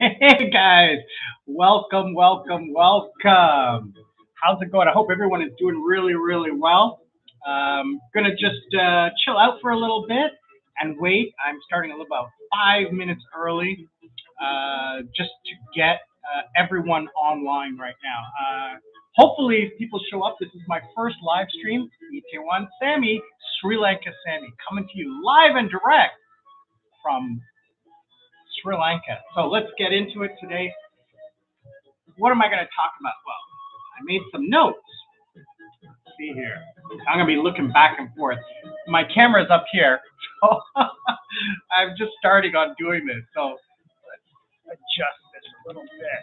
Hey guys, welcome, welcome, welcome. How's it going? I hope everyone is doing really, really well. Gonna just chill out for a little bit and wait. I'm starting a little about 5 minutes early, just to get everyone online right now. Hopefully, people show up. This is my first live stream. Itaewon Sammy, Sri Lanka Sammy, coming to you live and direct from Sri Lanka. So let's get into it today. What am I going to talk about? Well, I made some notes. Let's see here. I'm going to be looking back and forth. My camera's up here, so I'm just starting on doing this. So let's adjust this a little bit.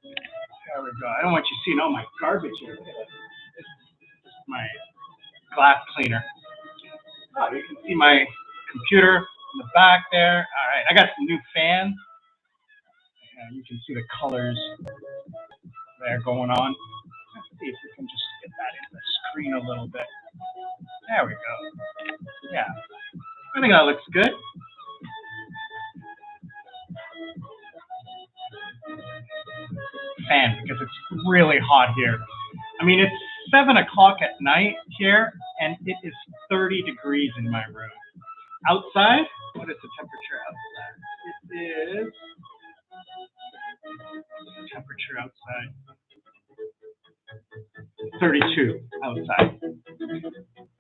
There we go. I don't want you seeing all my garbage here. Look at this. This is my glass cleaner. Oh, you can see my computer in the back there. All right, I got some new fans. You can see the colors there going on. Let's see if we can just get that in the screen a little bit. There we go. Yeah, I think that looks good. Fan, because it's really hot here. I mean, it's 7 o'clock at night here, and it is 30 degrees in my room. Outside, what is the temperature outside? It is temperature outside 32 outside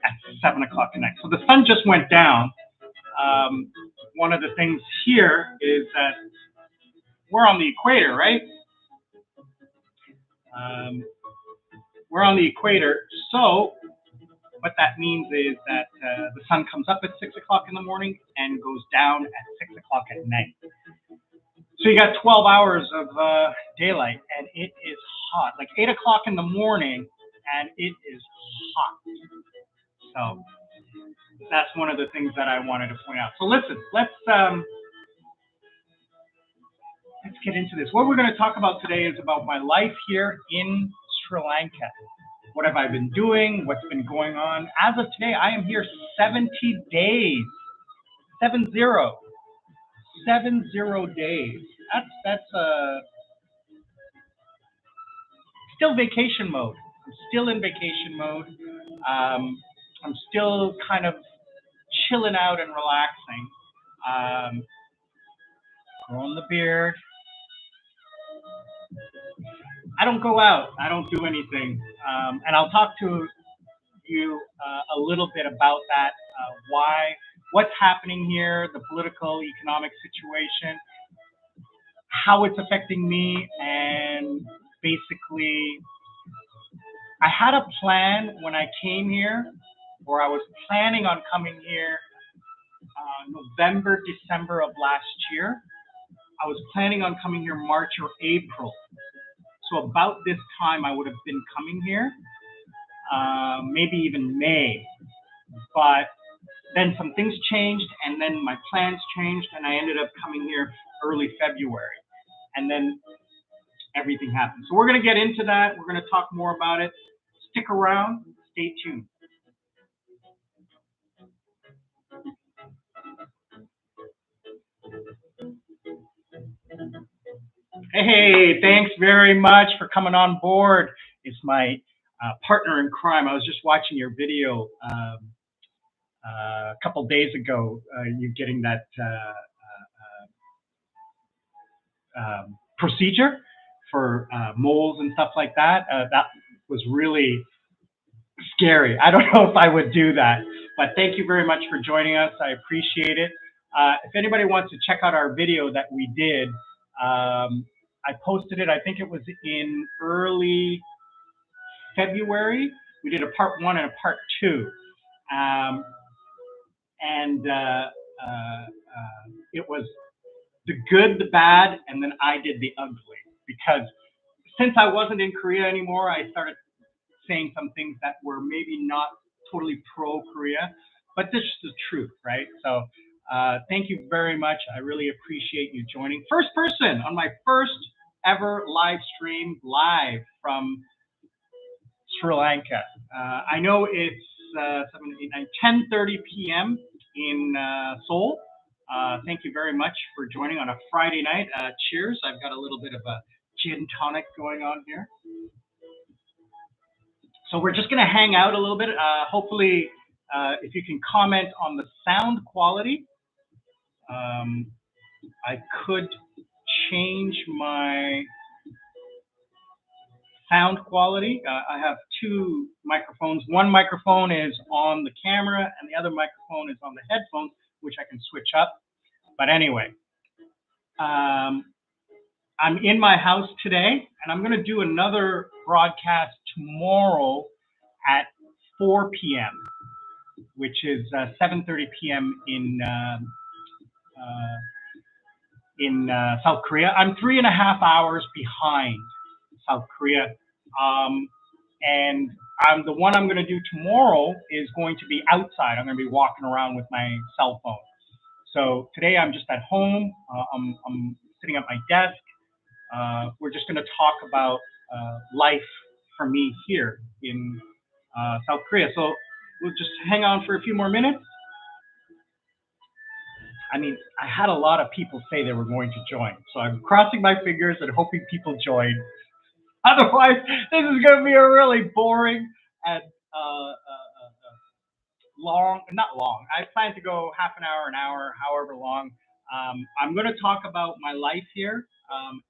at 7 o'clock at night. So the sun just went down. One of the things here is that we're on the equator, right? We're on the equator, so what that means is that the sun comes up at 6 o'clock in the morning and goes down at 6 o'clock at night. So you got 12 hours of daylight, and it is hot. Like 8 o'clock in the morning, and it is hot. So that's one of the things that I wanted to point out. So listen, let's get into this. What we're going to talk about today is about my life here in Sri Lanka. What have I been doing? What's been going on? As of today, I am here 70 days. 70 days. That's still vacation mode. I'm still in vacation mode. I'm still kind of chilling out and relaxing. Growing the beard. I don't go out. I don't do anything. And I'll talk to you a little bit about that. What's happening here, the political, economic situation, how it's affecting me, and basically, I had a plan when I came here, or I was planning on coming here November, December of last year. I was planning on coming here March or April. So about this time, I would have been coming here, maybe even May. But then some things changed, and then my plans changed, and I ended up coming here early February. And then everything happened. So we're going to get into that. We're going to talk more about it. Stick around. Stay tuned. Hey, thanks very much for coming on board. It's my partner in crime. I was just watching your video a couple days ago. You getting that procedure for moles and stuff like that. That was really scary. I don't know if I would do that, but thank you very much for joining us. I appreciate it. If anybody wants to check out our video that we did, I posted it. I think it was in early February. We did a part 1 and a part 2. It was the good, the bad, and then I did the ugly. Because since I wasn't in Korea anymore, I started saying some things that were maybe not totally pro-Korea, but this is the truth, right? So thank you very much. I really appreciate you joining. First person on my first ever live stream, live from Sri Lanka. I know it's 10:30 p.m. in Seoul. Thank you very much for joining on a Friday night. Cheers. I've got a little bit of a gin tonic going on here. So we're just going to hang out a little bit. Hopefully, if you can comment on the sound quality, I could change my sound quality. I have two microphones. One microphone is on the camera and the other microphone is on the headphones, which I can switch up. But anyway, I'm in my house today, and I'm going to do another broadcast tomorrow at 4 p.m., which is 7:30 p.m. in South Korea. I'm 3.5 hours behind South Korea, and the one I'm going to do tomorrow is going to be outside. I'm going to be walking around with my cell phone. So today I'm just at home. I'm sitting at my desk. We're just going to talk about life for me here in South Korea. So we'll just hang on for a few more minutes. I mean, I had a lot of people say they were going to join, so I'm crossing my fingers and hoping people join. Otherwise, this is going to be a really boring and not long. I plan to go half an hour, however long. I'm going to talk about my life here,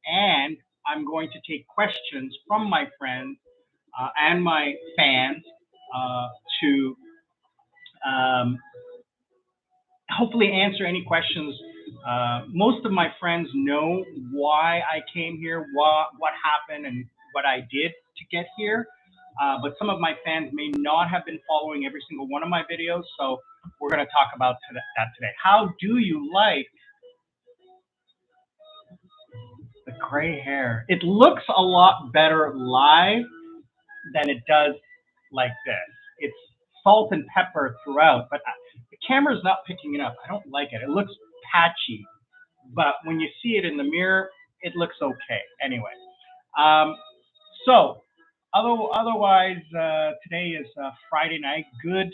and I'm going to take questions from my friends and my fans to hopefully answer any questions. Most of my friends know why I came here, what happened, and what I did to get here. But some of my fans may not have been following every single one of my videos, so we're going to talk about that today. How do you like the gray hair? It looks a lot better live than it does like this. It's salt and pepper throughout, but the camera's not picking it up. I don't like it. It looks patchy, but when you see it in the mirror, it looks okay. Anyway, so otherwise, today is Friday night. Good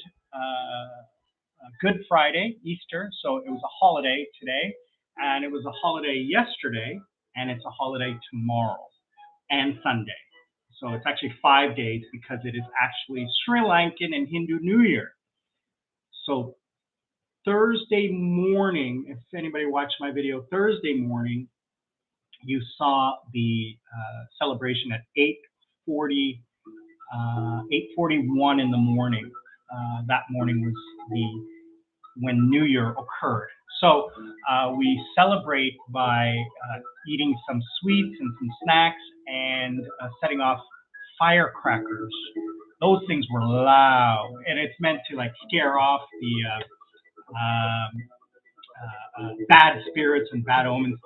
Friday, Easter. So it was a holiday today, and it was a holiday yesterday, and it's a holiday tomorrow and Sunday. So it's actually 5 days because it is actually Sri Lankan and Hindu New Year. So Thursday morning, if anybody watched my video, Thursday morning, you saw the celebration at 8:41 in the morning. That morning was when New Year occurred. So we celebrate by eating some sweets and some snacks and setting off firecrackers. Those things were loud, and it's meant to like scare off the bad spirits and bad omens.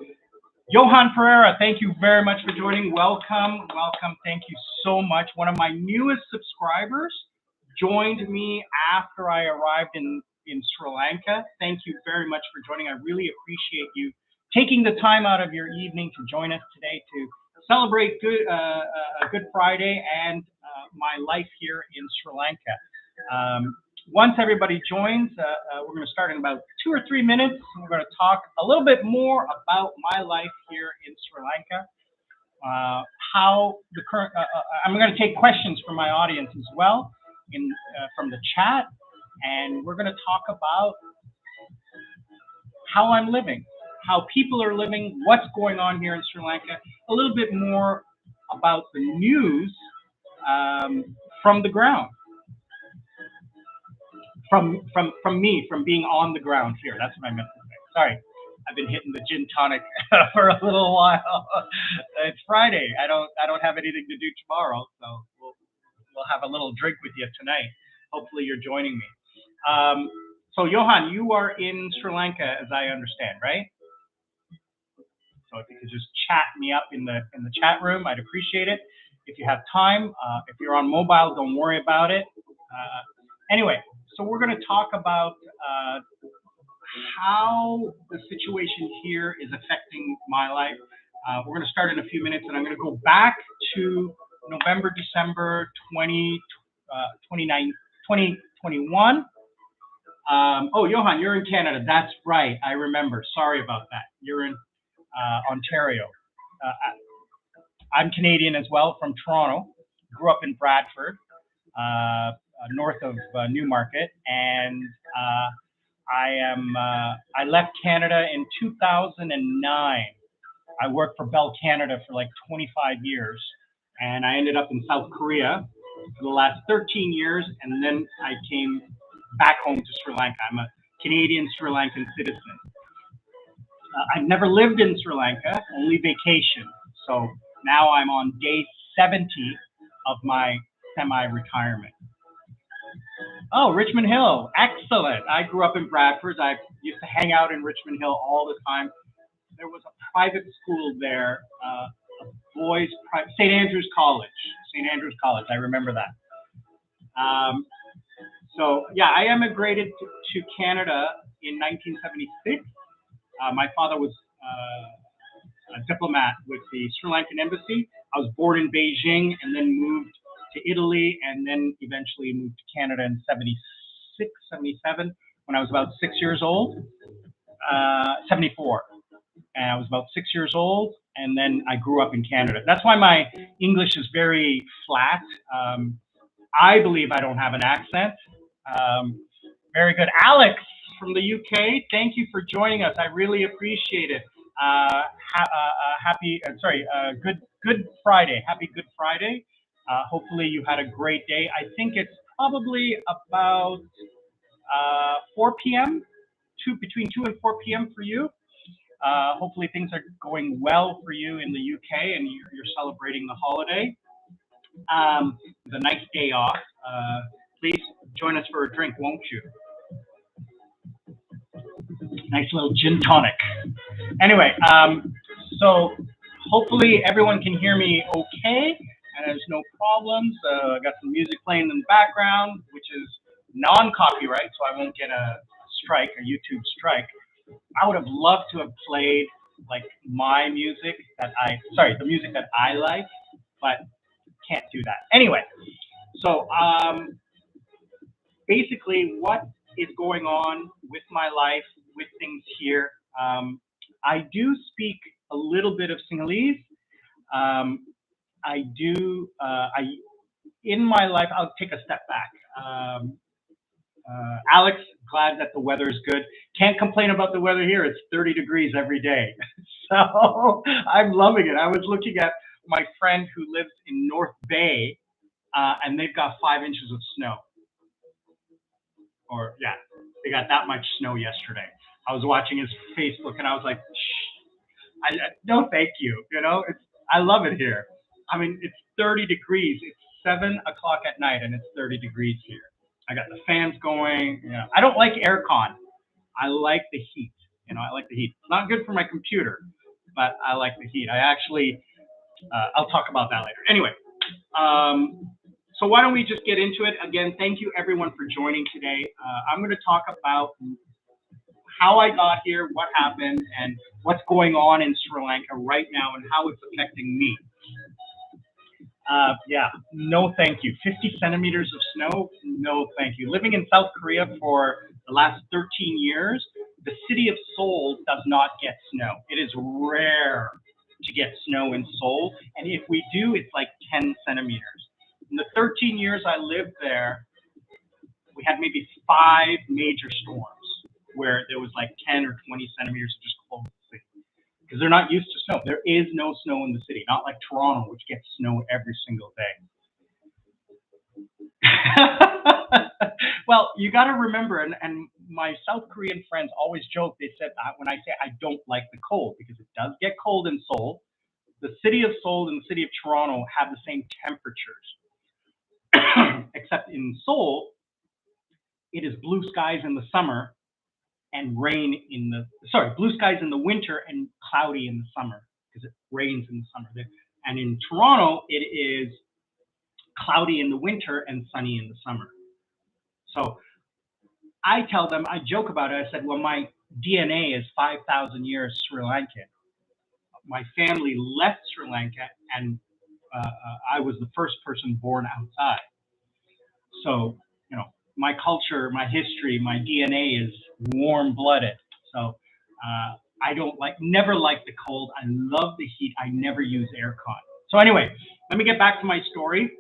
Johan Pereira, thank you very much for joining. Welcome. Thank you so much. One of my newest subscribers joined me after I arrived in Sri Lanka. Thank you very much for joining. I really appreciate you taking the time out of your evening to join us today to celebrate Good Friday and my life here in Sri Lanka. Once everybody joins, we're going to start in about 2 or 3 minutes. We're going to talk a little bit more about my life here in Sri Lanka. How the current, I'm going to take questions from my audience as well from the chat, and we're going to talk about how I'm living, how people are living, what's going on here in Sri Lanka, a little bit more about the news from the ground. From me, from being on the ground here. That's what I meant to say. Sorry, I've been hitting the gin tonic for a little while. It's Friday. I don't have anything to do tomorrow, so we'll have a little drink with you tonight. Hopefully you're joining me. So Johan, you are in Sri Lanka, as I understand, right? So if you could just chat me up in the chat room, I'd appreciate it. If you have time, if you're on mobile, don't worry about it. Anyway. So we're going to talk about how the situation here is affecting my life. We're going to start in a few minutes, and I'm going to go back to November, December 2021, Oh, Johan, you're in Canada. That's right. I remember. Sorry about that. You're in Ontario. I'm Canadian as well, from Toronto. Grew up in Bradford, north of Newmarket, and I left Canada in 2009. I worked for Bell Canada for like 25 years, and I ended up in South Korea for the last 13 years, and then I came back home to Sri Lanka. I'm a Canadian Sri Lankan citizen. I've never lived in Sri Lanka, only vacation. So now I'm on day 70 of my semi-retirement. Oh, Richmond Hill, excellent. I grew up in Bradford. I used to hang out in Richmond Hill all the time. There was a private school there, St. Andrew's College. St. Andrew's College, I remember that. So yeah, I emigrated to Canada in 1976. My father was a diplomat with the Sri Lankan embassy. I was born in Beijing and then moved to Italy, and then eventually moved to Canada in 76, 77, when I was about 6 years old. 74. And I was about 6 years old, and then I grew up in Canada. That's why my English is very flat. I believe I don't have an accent. Very good. Alex from the UK, thank you for joining us. I really appreciate it. Good Friday. Happy Good Friday. Hopefully you had a great day. I think it's probably about 4 p.m., between 2 and 4 p.m. for you. Hopefully things are going well for you in the UK and you're celebrating the holiday. The nice day off. Please join us for a drink, won't you? Nice little gin tonic. Anyway, so hopefully everyone can hear me okay and there's no problems. I got some music playing in the background, which is non-copyright, so I won't get a strike, a YouTube strike. I would have loved to have played like my music the music that I like, but can't do that. Anyway, so basically what is going on with my life, with things here. I do speak a little bit of Sinhalese. In my life, I'll take a step back. Alex, glad that the weather is good. Can't complain about the weather here. It's 30 degrees every day. So I'm loving it. I was looking at my friend who lives in North Bay, and they've got 5 inches of snow. Or yeah, they got that much snow yesterday. I was watching his Facebook and I was like, shh, no, thank you. You know, I love it here. I mean, it's 30 degrees. It's 7 o'clock at night and it's 30 degrees here. I got the fans going. You know, I don't like aircon. I like the heat. You know, I like the heat. It's not good for my computer, but I like the heat. I'll talk about that later. Anyway, so why don't we just get into it? Again, thank you everyone for joining today. I'm going to talk about how I got here, what happened, and what's going on in Sri Lanka right now and how it's affecting me. Yeah, no thank you. 50 centimeters of snow, no thank you. Living in South Korea for the last 13 years, the city of Seoul does not get snow. It is rare to get snow in Seoul, and if we do, it's like 10 centimeters. In the 13 years I lived there, we had maybe 5 major storms where there was like 10 or 20 centimeters of just closed the city. Because they're not used to snow. There is no snow in the city, not like Toronto, which gets snow every single day. Well, you got to remember, and my South Korean friends always joke, they said, when I say I don't like the cold, because it does get cold in Seoul, the city of Seoul and the city of Toronto have the same temperatures. Except in Seoul, it is blue skies in the summer and blue skies in the winter and cloudy in the summer because it rains in the summer. And in Toronto, it is cloudy in the winter and sunny in the summer. So I tell them, I joke about it. I said, well, my DNA is 5,000 years Sri Lankan. My family left Sri Lanka and I was the first person born outside. So, you know, my culture, my history, my DNA is warm-blooded. So I don't never like the cold. I love the heat. I never use aircon. So anyway, let me get back to my story.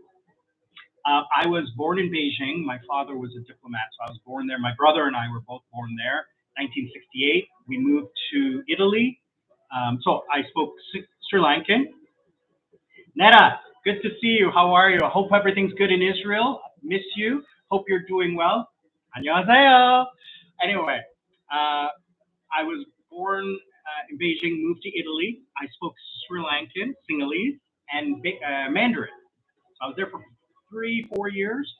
I was born in Beijing. My father was a diplomat, so I was born there. My brother and I were both born there. 1968, we moved to Italy. So I spoke Sri Lankan. Netta, good to see you. How are you? I hope everything's good in Israel. Miss you. Hope you're doing well. 안녕하세요. Anyway, I was born in Beijing, moved to Italy. I spoke Sri Lankan, Sinhalese, and Mandarin. I was there for 3-4 years.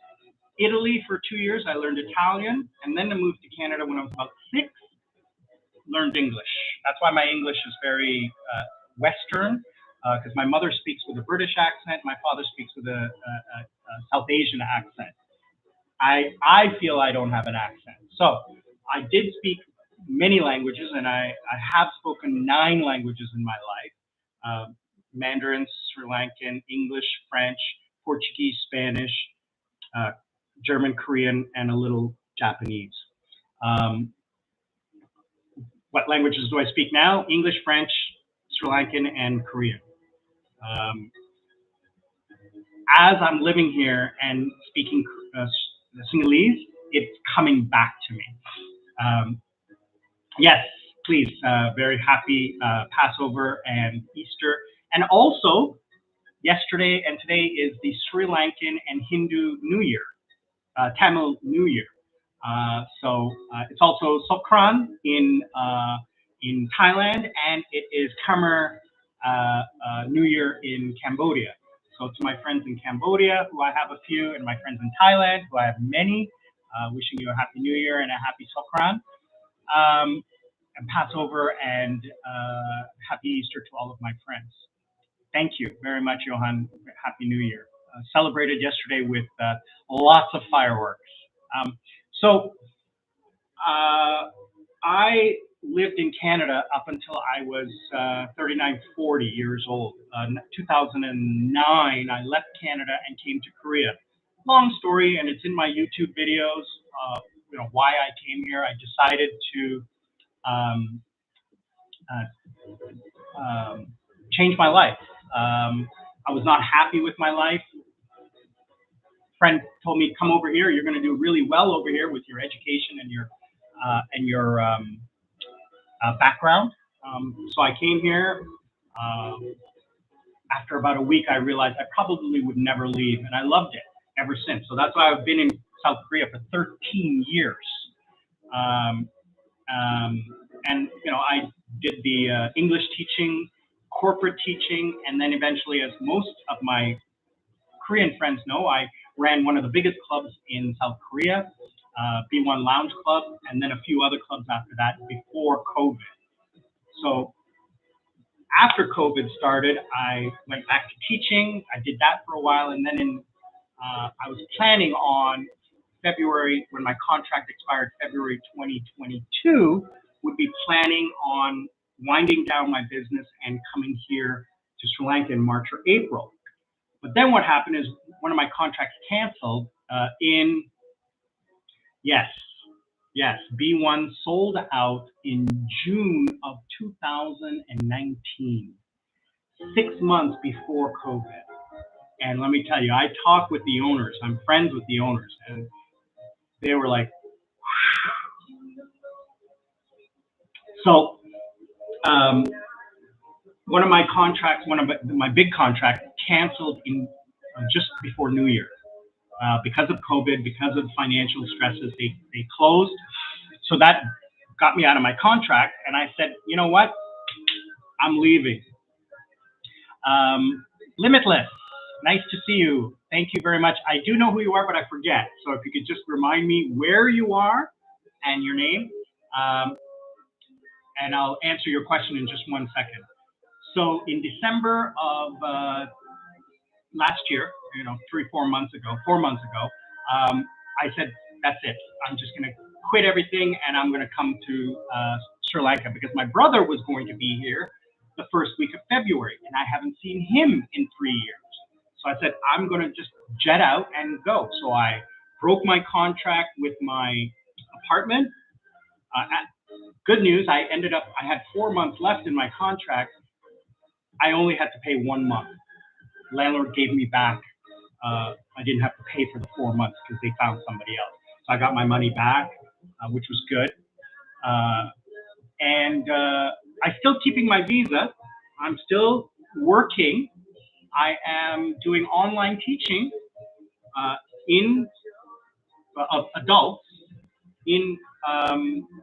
Italy for 2 years. I learned Italian, and then I moved to Canada when I was about 6. Learned English. That's why my English is very Western, because my mother speaks with a British accent, my father speaks with a South Asian accent. I feel I don't have an accent. So I did speak many languages, and I have spoken 9 languages in my life. Mandarin, Sri Lankan, English, French, Portuguese, Spanish, German, Korean, and a little Japanese. What languages do I speak now? English, French, Sri Lankan, and Korean. As I'm living here and speaking Sinhalese, it's coming back to me. Yes, please, very happy Passover and Easter. And also, yesterday and today is the Sri Lankan and Hindu New Year, Tamil New Year. So it's also Songkran in Thailand, and it is Khmer New Year in Cambodia. So to my friends in Cambodia, who I have a few, and my friends in Thailand, who I have many, wishing you a happy New Year and a happy Songkran, and Passover, and happy Easter to all of my friends. Thank you very much, Johan. Happy New Year. Celebrated yesterday with lots of fireworks. So I lived in Canada up until I was 39, 40 years old. 2009, I left Canada and came to Korea. Long story, and it's in my YouTube videos. Why I came here. I decided to change my life. I was not happy with my life. Friend told me, come over here. You're going to do really well over here with your education and your background. So I came here. After about a week, I realized I probably would never leave, and I loved it ever since. So that's why I've been in South Korea for 13 years. And I did the English teaching, corporate teaching, and then eventually, as most of my Korean friends know, I ran one of the biggest clubs in South Korea, B1 Lounge Club, and then a few other clubs after that before COVID. So after COVID started, I went back to teaching. I did that for a while, and then I was planning on February, when my contract expired, February 2022, would be planning on winding down my business and coming here to Sri Lanka in March or April. But then what happened is one of my contracts canceled B1 sold out in June of 2019, 6 months before COVID. And let me tell you, I talked with the owners. I'm friends with the owners, and they were like, so one of my contracts, one of my big contracts, canceled in just before New Year because of COVID, because of financial stresses. They closed, so that got me out of my contract, and I said, you know what, I'm leaving. Limitless, nice to see you. Thank you very much. I do know who you are, but I forget. So if you could just remind me where you are and your name, and I'll answer your question in just 1 second. So in December of last year, 4 months ago, I said, that's it. I'm just going to quit everything, and I'm going to come to Sri Lanka, because my brother was going to be here the first week of February, and I haven't seen him in 3 years. So I said, I'm going to just jet out and go. So I broke my contract with my apartment. Good news, I had 4 months left in my contract. I only had to pay 1 month. Landlord gave me back. I didn't have to pay for the 4 months because they found somebody else. So I got my money back, which was good. And I'm still keeping my visa. I'm still working. I am doing online teaching of adults in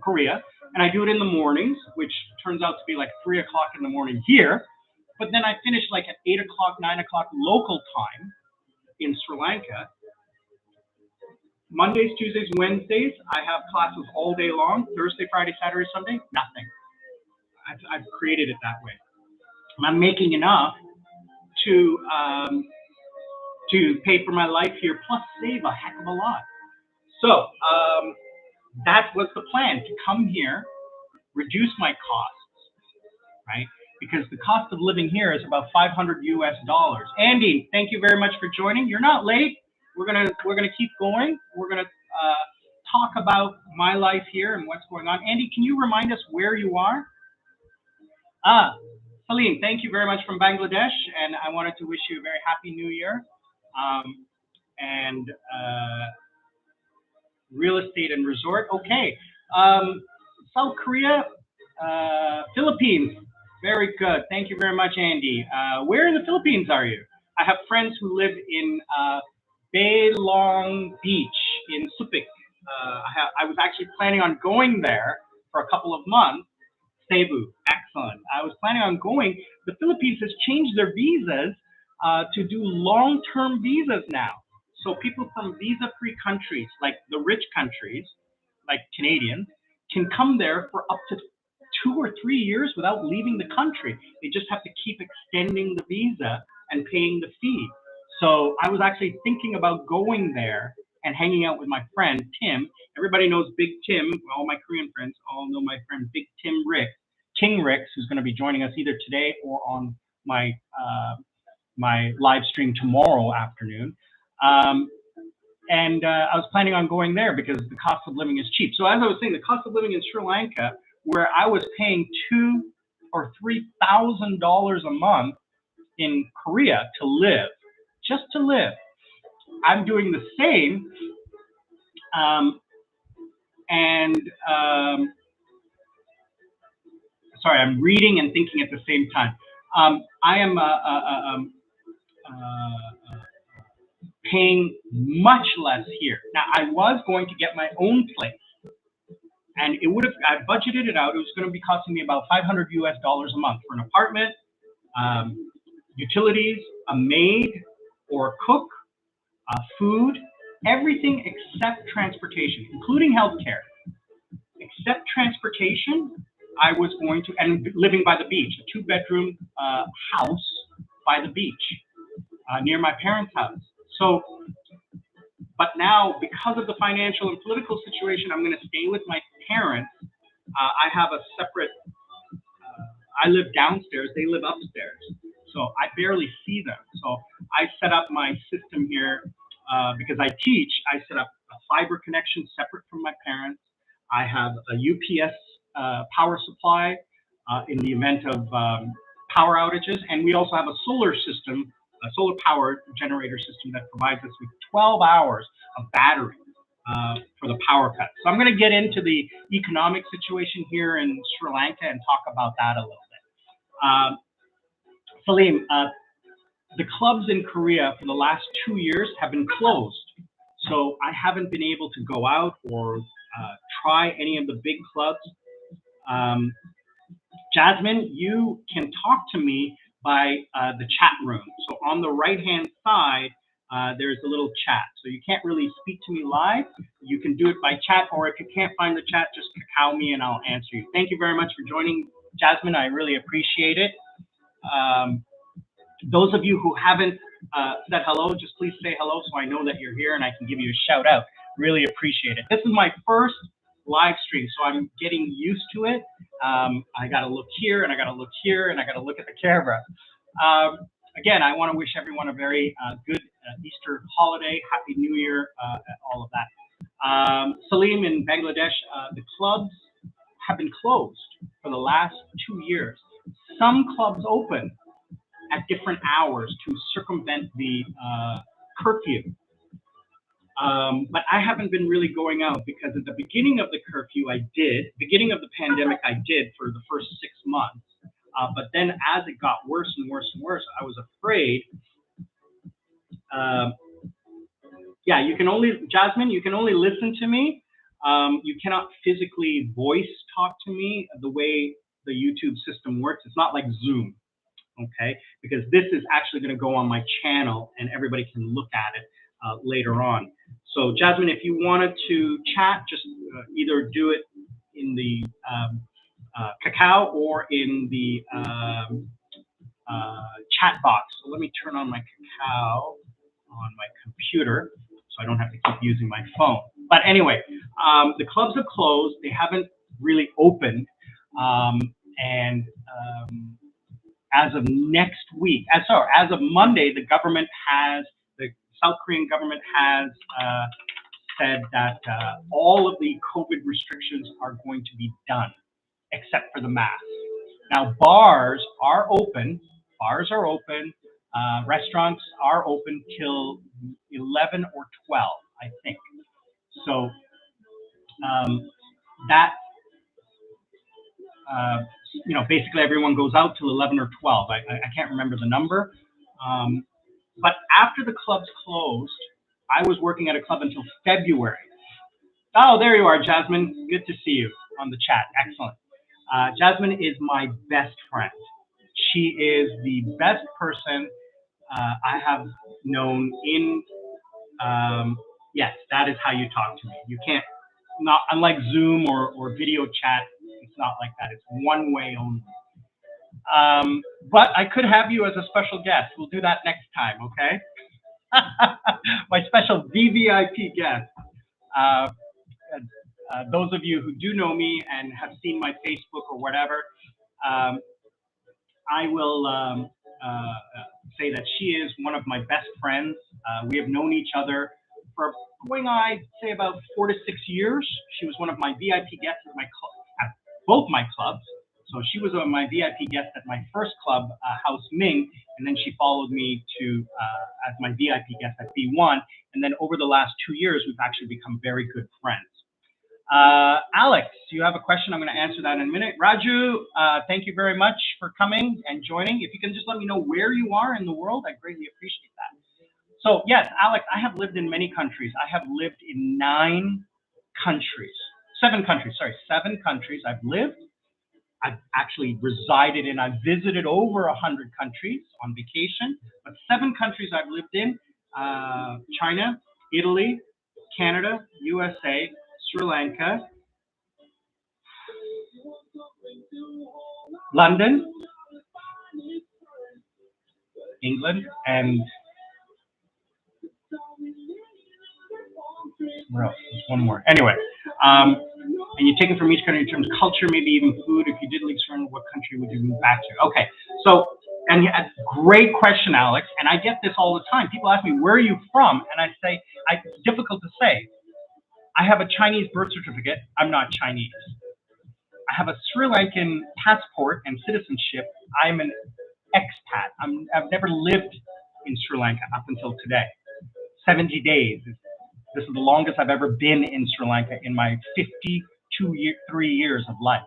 Korea, and I do it in the mornings, which turns out to be like 3 o'clock in the morning here. But then I finish like at 8 o'clock, 9 o'clock local time in Sri Lanka. Mondays, Tuesdays, Wednesdays, I have classes all day long. Thursday, Friday, Saturday, Sunday, nothing. I've created it that way. I'm making enough to pay for my life here, plus save a heck of a lot. So that was the plan, to come here, reduce my costs, right? Because the cost of living here is about $500 US. Andy, thank you very much for joining. You're not late. We're gonna keep going. We're gonna talk about my life here and what's going on. Andy, can you remind us where you are? Salim, thank you very much from Bangladesh, and I wanted to wish you a very happy New Year. Real estate and resort. Okay. South Korea, Philippines. Very good. Thank you very much, Andy. Where in the Philippines are you? I have friends who live in Baylong Beach in Subic. I was actually planning on going there for a couple of months. Cebu, excellent. I was planning on going. The Philippines has changed their visas to do long-term visas now. So people from visa-free countries, like the rich countries, like Canadians, can come there for up to 2 or 3 years without leaving the country. They just have to keep extending the visa and paying the fee. So I was actually thinking about going there and hanging out with my friend, Tim. Everybody knows Big Tim. All my Korean friends all know my friend, Big Tim Rick, King Ricks, who's going to be joining us either today or on my my live stream tomorrow afternoon. I was planning on going there because the cost of living is cheap. So as I was saying, the cost of living in Sri Lanka, where I was paying $2,000 or $3,000 a month in Korea to live, just to live, I'm doing the same. Sorry, I'm reading and thinking at the same time. I am paying much less here. Now, I was going to get my own place, and it would have, I budgeted it out. It was going to be costing me about $500 US a month for an apartment, utilities, a maid or a cook, food, everything except transportation, including healthcare. Except transportation, I was going to, and living by the beach, a 2-bedroom house by the beach, near my parents' house. So, but now, because of the financial and political situation, I'm going to stay with my parents. I have a separate, I live downstairs, they live upstairs. So I barely see them. So I set up my system here because I teach. I set up a fiber connection separate from my parents. I have a UPS power supply in the event of power outages. And we also have a solar system, a solar power generator system that provides us with 12 hours of battery for the power cut. So I'm going to get into the economic situation here in Sri Lanka and talk about that a little bit. Salim, the clubs in Korea for the last 2 years have been closed. So I haven't been able to go out or try any of the big clubs. Jasmine, you can talk to me by the chat room. So on the right-hand side, there's a little chat. So you can't really speak to me live. You can do it by chat, or if you can't find the chat, just call me and I'll answer you. Thank you very much for joining, Jasmine. I really appreciate it. Those of you who haven't said hello, just please say hello so I know that you're here and I can give you a shout out. Really appreciate it. This is my first live stream, so I'm getting used to it. I got to look here and I got to look here and I got to look at the camera. Again, I want to wish everyone a very good Easter holiday, Happy New Year, all of that. Salim in Bangladesh, the clubs have been closed for the last 2 years. Some clubs open at different hours to circumvent the curfew. But I haven't been really going out because at the beginning of the curfew, beginning of the pandemic, I did for the first 6 months. But then as it got worse and worse and worse, I was afraid. Yeah, Jasmine, you can only listen to me. You cannot physically voice talk to me the way the YouTube system works. It's not like Zoom, okay? Because this is actually going to go on my channel and everybody can look at it later on. So Jasmine, if you wanted to chat, just either do it in the Kakao or in the chat box. So let me turn on my Kakao on my computer so I don't have to keep using my phone. But anyway, the clubs have closed. They haven't really opened. As of next week, as of Monday, the South Korean government has said that all of the COVID restrictions are going to be done, except for the mask. Now, bars are open. Restaurants are open till 11 or 12, I think. So basically everyone goes out till 11 or 12. I can't remember the number. But after the clubs closed, I was working at a club until February. Oh, there you are, Jasmine. Good to see you on the chat. Excellent. Jasmine is my best friend. She is the best person I have known in, yes, that is how you talk to me. You can't, not unlike Zoom or video chat, it's not like that. It's one way only. But I could have you as a special guest. We'll do that next time, okay? My special VVIP guest. Those of you who do know me and have seen my Facebook or whatever, I will say that she is one of my best friends. We have known each other for going on, I'd say, about 4 to 6 years. She was one of my VIP guests at at both my clubs. So she was my VIP guest at my first club, House Ming, and then she followed me to as my VIP guest at B1. And then over the last 2 years, we've actually become very good friends. Alex, you have a question. I'm going to answer that in a minute. Raju, thank you very much for coming and joining. If you can just let me know where you are in the world, I greatly appreciate that. So yes, Alex, I have lived in many countries. I have lived in 7 countries I've lived. I've actually resided in, I've visited over 100 countries on vacation, but 7 countries I've lived in, China, Italy, Canada, USA, Sri Lanka, London, England, and where else? There's one more. Anyway, and you take it from each country in terms of culture, maybe even food. If you did leave certain, what country would you move back to? Okay, so, and great question, Alex. And I get this all the time. People ask me, where are you from? And I say, it's difficult to say. I have a Chinese birth certificate. I'm not Chinese. I have a Sri Lankan passport and citizenship. I'm an expat. I've never lived in Sri Lanka up until today. 70 days. This is the longest I've ever been in Sri Lanka in my 3 years of life.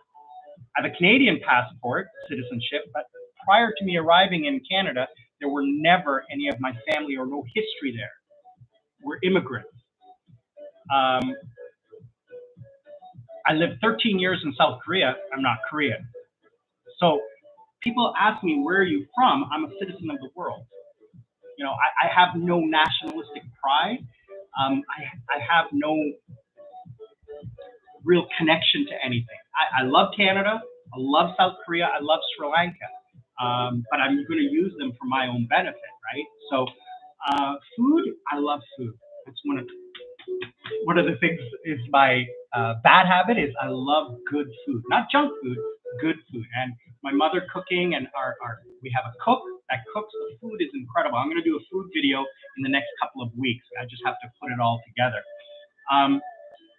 I have a Canadian passport, citizenship, but prior to me arriving in Canada, there were never any of my family or no history there. We're immigrants. I lived 13 years in South Korea. I'm not Korean. So people ask me, where are you from? I'm a citizen of the world. You know, I have no nationalistic pride. I have no real connection to anything. I love Canada. I love South Korea. I love Sri Lanka. But I'm going to use them for my own benefit, right? So food, I love food. That's one of the things is my bad habit is I love good food, not junk food, good food. And my mother cooking and we have a cook that cooks. The food is incredible. I'm going to do a food video in the next couple of weeks. I just have to put it all together.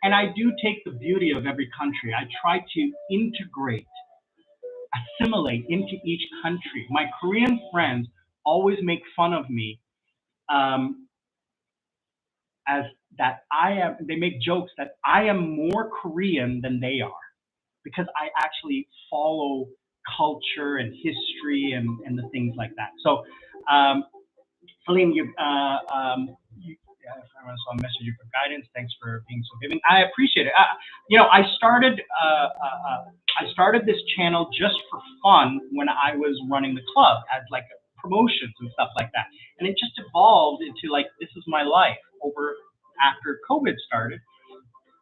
And I do take the beauty of every country. I try to integrate, assimilate into each country. My Korean friends always make fun of me as that they make jokes that I am more Korean than they are, because I actually follow culture and history and the things like that. So, Salim, I saw a message you for guidance. Thanks for being so giving. I appreciate it. I started this channel just for fun when I was running the club as like promotions and stuff like that, and it just evolved into like this is my life after COVID started,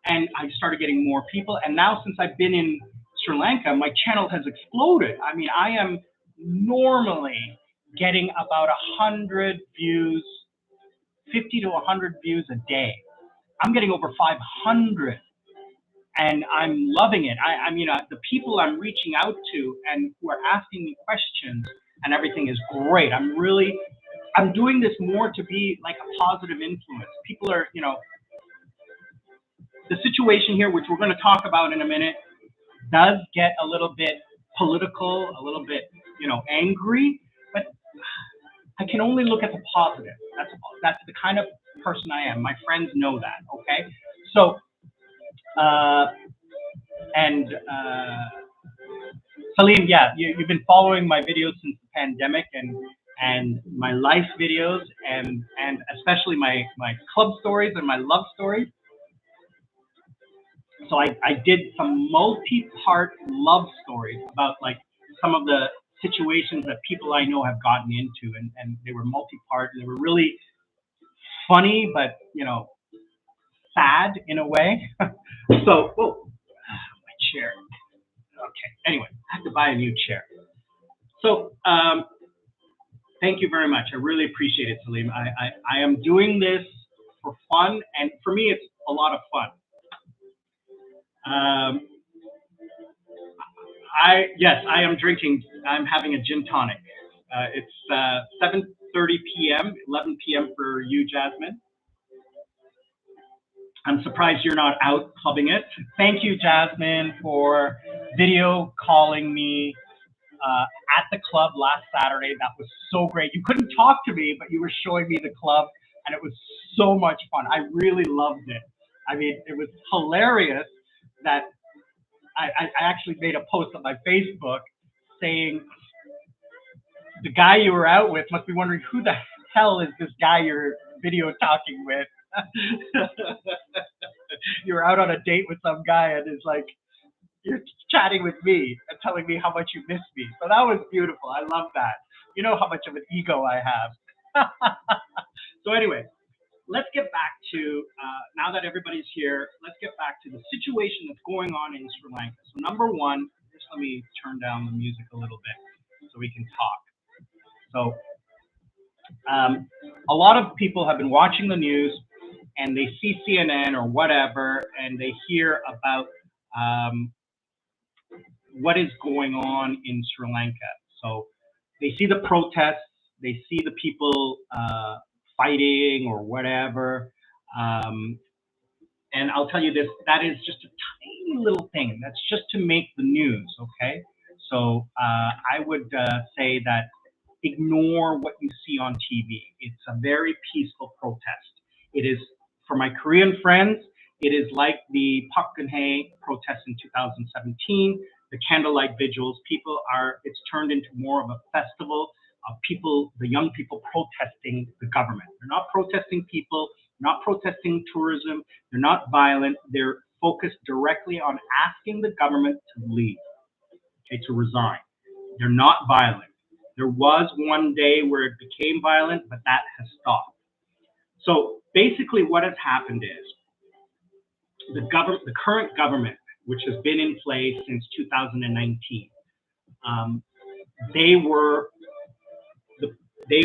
and I started getting more people. And now since I've been in Sri Lanka, my channel has exploded. I mean, I am normally getting about 100 views, 50 to 100 views a day. I'm getting over 500, and I'm loving it. I mean, the people I'm reaching out to and who are asking me questions and everything is great. I'm doing this more to be like a positive influence. People are, the situation here, which we're going to talk about in a minute, does get a little bit political, a little bit, angry, but I can only look at the positive. That's the kind of person I am. My friends know that, okay? So, Salim, yeah, you've been following my videos since the pandemic and my life videos and especially my club stories and my love stories. So I did some multi-part love stories about like some of the situations that people I know have gotten into, and they were multi-part, and they were really funny, but sad in a way. So, my chair. Okay. Anyway, I have to buy a new chair. So, thank you very much. I really appreciate it, Salim. I am doing this for fun, and for me, it's a lot of fun. Yes, I am drinking. I'm having a gin tonic. It's 7:30 p.m., 11 p.m. for you, Jasmine. I'm surprised you're not out clubbing it. Thank you, Jasmine, for video calling me at the club last Saturday. That was so great. You couldn't talk to me, but you were showing me the club, and it was so much fun. I really loved it. I mean, it was hilarious that I actually made a post on my Facebook saying, the guy you were out with must be wondering who the hell is this guy you're video talking with. You were out on a date with some guy and it's like, you're chatting with me and telling me how much you miss me. So that was beautiful. I love that. You know how much of an ego I have. So anyway, let's get back to, now that everybody's here, let's get back to the situation that's going on in Sri Lanka. So number one, just let me turn down the music a little bit so we can talk. So a lot of people have been watching the news and they see CNN or whatever, and they hear about what is going on in Sri Lanka. So they see the protests, they see the people fighting or whatever. And I'll tell you this, that is just a tiny little thing. That's just to make the news, okay? So I would say that ignore what you see on TV. It's a very peaceful protest. It is, for my Korean friends, it is like the Park Geun-hye protest in 2017, the candlelight vigils. It's turned into more of a festival of people, the young people protesting the government. They're not protesting people, not protesting tourism, they're not violent, they're focused directly on asking the government to leave, okay, to resign. They're not violent. There was one day where it became violent, but that has stopped. So basically what has happened is the current government, which has been in place since 2019, they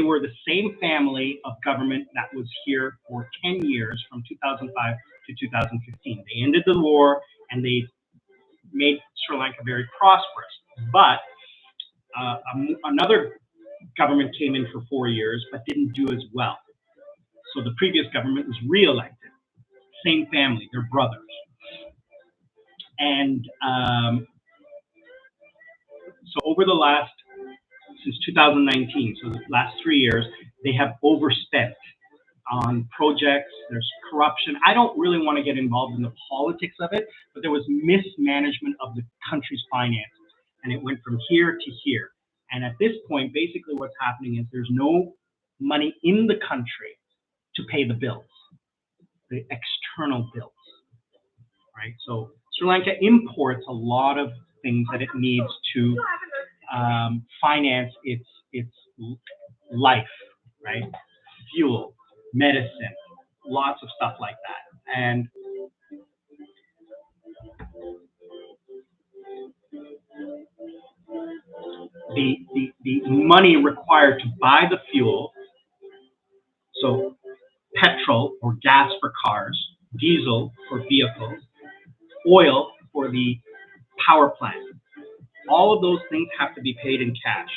were the same family of government that was here for 10 years, from 2005 to 2015. They ended the war and they made Sri Lanka very prosperous. But another government came in for 4 years but didn't do as well. So the previous government was re-elected. Same family, they're brothers. And so over the last, since 2019, so the last 3 years, they have overspent on projects. There's corruption. I don't really want to get involved in the politics of it, but there was mismanagement of the country's finances, and it went from here to here. And at this point, basically what's happening is there's no money in the country to pay the bills, the external bills, right? So Sri Lanka imports a lot of things that it needs to finance its life, right? Fuel, medicine, lots of stuff like that. And the money required to buy the fuel, so petrol or gas for cars, diesel for vehicles, oil for the power plant, all of those things have to be paid in cash.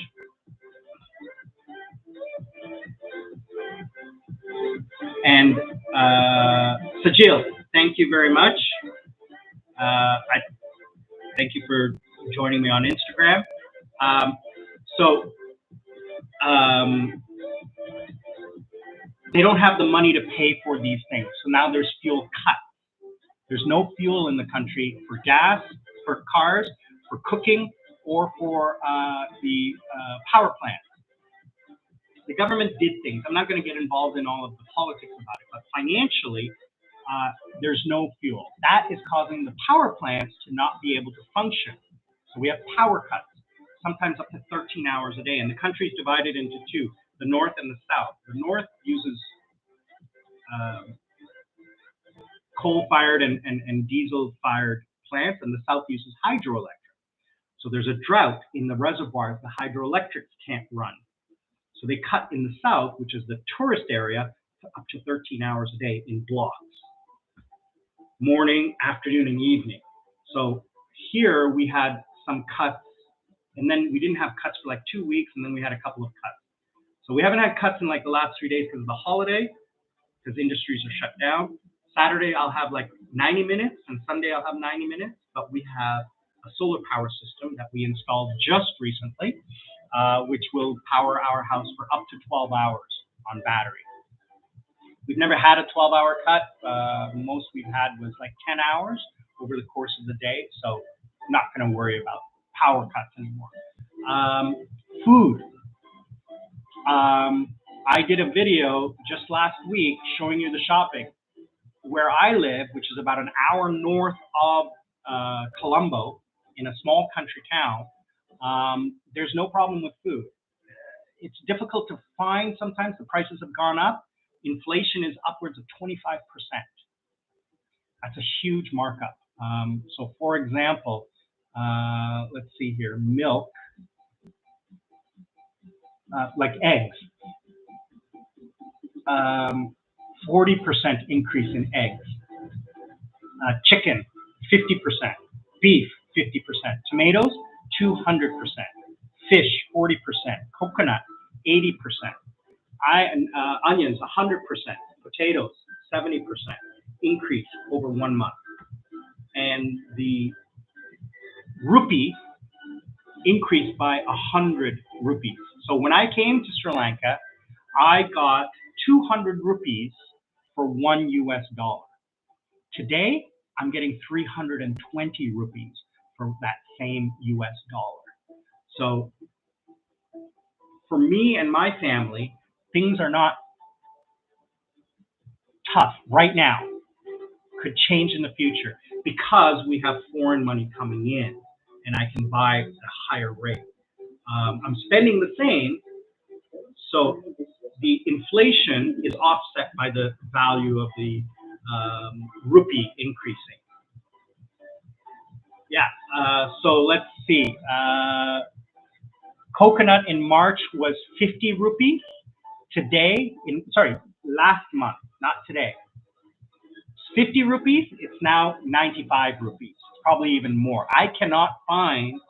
And Sajil, thank you very much. I thank you for joining me on Instagram. They don't have the money to pay for these things. So now there's fuel cuts. There's no fuel in the country for gas, for cars, for cooking, or for the power plant. The government did things. I'm not going to get involved in all of the politics about it, but financially, there's no fuel. That is causing the power plants to not be able to function. So we have power cuts, sometimes up to 13 hours a day, and the country is divided into two, the north and the south. The north uses coal-fired and diesel-fired plants, and the south uses hydroelectric. So there's a drought in the reservoirs. The hydroelectrics can't run. So they cut in the south, which is the tourist area, up to 13 hours a day in blocks, morning, afternoon, and evening. So here we had some cuts, and then we didn't have cuts for like 2 weeks, and then we had a couple of cuts. So we haven't had cuts in like the last 3 days because of the holiday, because industries are shut down. Saturday I'll have like 90 minutes, and Sunday I'll have 90 minutes, but we have a solar power system that we installed just recently, which will power our house for up to 12 hours on battery. We've never had a 12-hour cut. Most we've had was like 10 hours over the course of the day, so not going to worry about power cuts anymore. Food. I did a video just last week showing you the shopping. Where I live, which is about an hour north of Colombo, in a small country town, there's no problem with food. It's difficult to find sometimes. The prices have gone up. Inflation is upwards of 25%. That's a huge markup. So for example, let's see here, milk, like eggs, 40% increase in eggs. Chicken, 50%. Beef, 50%. Tomatoes, 200%. Fish, 40%. Coconut, 80%. Onions, 100%. Potatoes, 70% increase over 1 month. And the rupee increased by 100 rupees. So when I came to Sri Lanka, I got 200 rupees for $1 US. Today, I'm getting 320 rupees for that same US dollar. So for me and my family, things are not tough right now. Could change in the future because we have foreign money coming in and I can buy at a higher rate. I'm spending the same, so the inflation is offset by the value of the rupee increasing. Yeah, so let's see. Coconut in March was 50 rupees. Today, last month, not today. 50 rupees, it's now 95 rupees, probably even more. I cannot find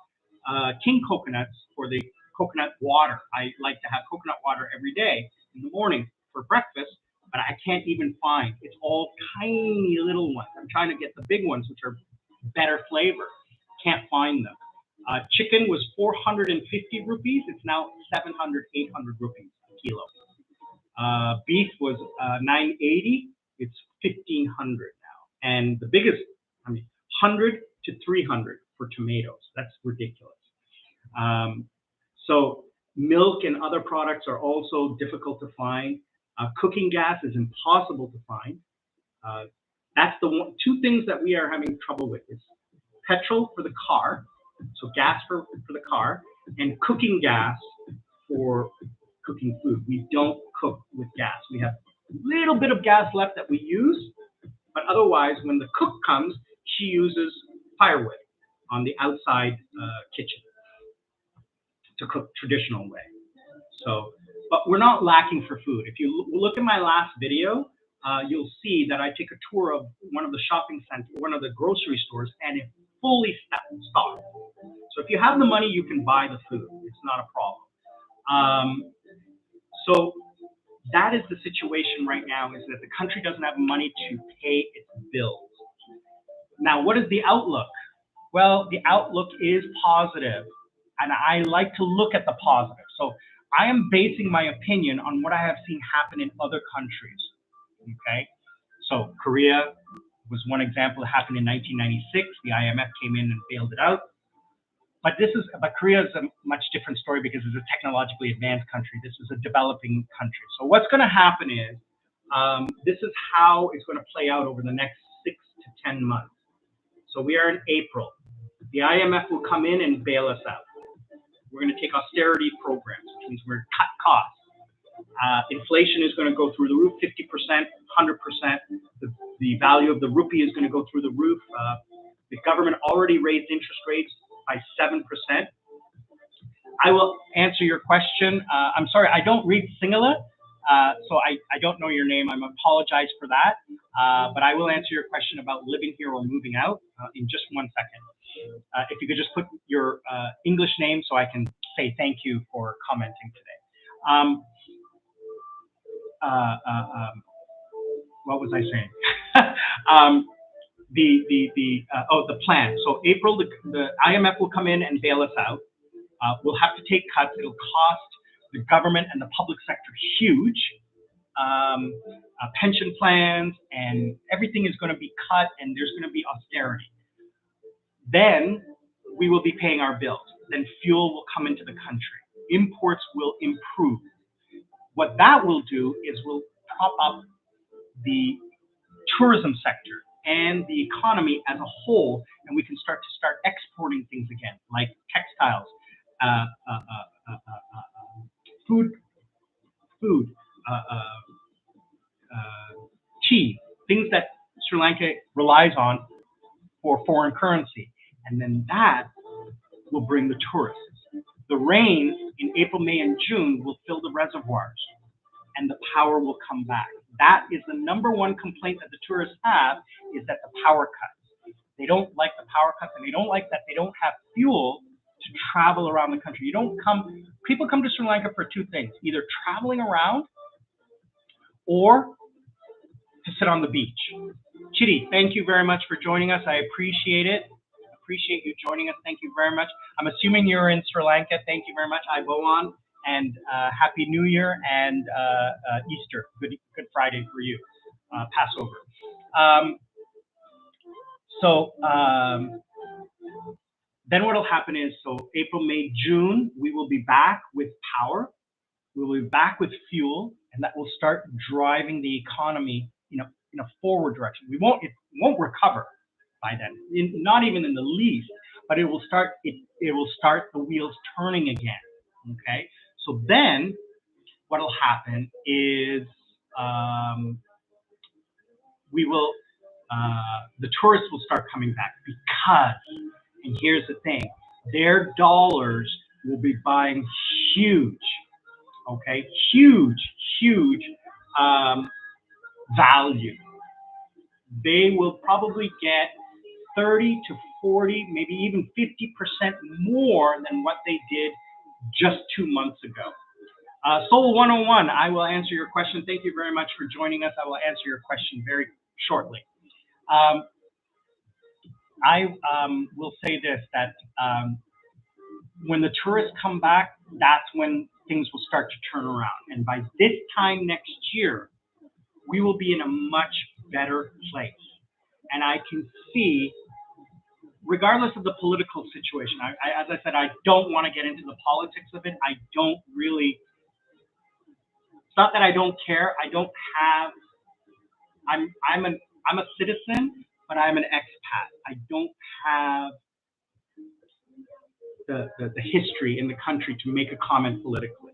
king coconuts for the coconut water. I like to have coconut water every day in the morning for breakfast, but I can't even find. It's all tiny little ones. I'm trying to get the big ones, which are better flavor. Can't find them. Chicken was 450 rupees. It's now 700, 800 rupees a kilo. Beef was 980. It's 1500 now. And the biggest, 100 to 300 for tomatoes. That's ridiculous. So milk and other products are also difficult to find. Cooking gas is impossible to find. That's the two things that we are having trouble with is petrol for the car, so gas for the car, and cooking gas for cooking food. We don't cook with gas. We have a little bit of gas left that we use, but otherwise, when the cook comes, she uses firewood on the outside kitchen to cook traditional way. So, but we're not lacking for food. If you look at my last video, you'll see that I take a tour of one of the shopping centers, one of the grocery stores, and it's fully stocked. So if you have the money, you can buy the food. It's not a problem. So that is the situation right now, is that the country doesn't have money to pay its bills. Now, what is the outlook? Well, the outlook is positive, and I like to look at the positive. So I am basing my opinion on what I have seen happen in other countries, okay? So Korea was one example. It happened in 1996. The IMF came in and bailed it out. But Korea is a much different story because it's a technologically advanced country. This is a developing country. So what's going to happen is, this is how it's going to play out over the next 6 to 10 months. So we are in April. The IMF will come in and bail us out. We're going to take austerity programs, which means we're going to cut costs. Inflation is going to go through the roof, 50%, 100%. The value of the rupee is going to go through the roof. The government already raised interest rates by 7%. I will answer your question. I'm sorry, I don't read Sinhala, so I don't know your name. I apologize for that. But I will answer your question about living here or moving out in just 1 second. If you could just put your English name so I can say thank you for commenting today. What was I saying? The plan. So April, the IMF will come in and bail us out. We'll have to take cuts. It'll cost the government and the public sector huge. Pension plans and everything is going to be cut, and there's going to be austerity. Then we will be paying our bills. Then fuel will come into the country. Imports will improve. What that will do is will prop up the tourism sector and the economy as a whole, and we can start exporting things again, like textiles, food, tea, things that Sri Lanka relies on for foreign currency, and then that will bring the tourists. The rains in April, May, and June will fill the reservoirs, and the power will come back. That is the #1 complaint that the tourists have, is that the power cuts. They don't like the power cuts, and they don't like that they don't have fuel to travel around the country. People come to Sri Lanka for two things, either traveling around or to sit on the beach. Chidi, thank you very much for joining us. I appreciate it. Appreciate you joining us. Thank you very much. I'm assuming you're in Sri Lanka. Thank you very much. Iboan, and Happy New Year and Easter. Good Friday for you. Passover. Then what will happen is, so April, May, June, we will be back with power. We will be back with fuel, and that will start driving the economy in a forward direction. It won't recover by then, not even in the least, but it will start the wheels turning again. Okay, so then what will happen is the tourists will start coming back because, and here's the thing, their dollars will be buying huge value. They will probably get 30 to 40, maybe even 50% more than what they did just 2 months ago. Soul 101, I will answer your question. Thank you very much for joining us. I will answer your question very shortly. I will say this, that when the tourists come back, that's when things will start to turn around. And by this time next year, we will be in a much better place. And I can see, regardless of the political situation, as I said, I don't want to get into the politics of it. I don't really, it's not that I don't care. I don't have, I'm a citizen, but I'm an expat. I don't have the history in the country to make a comment politically.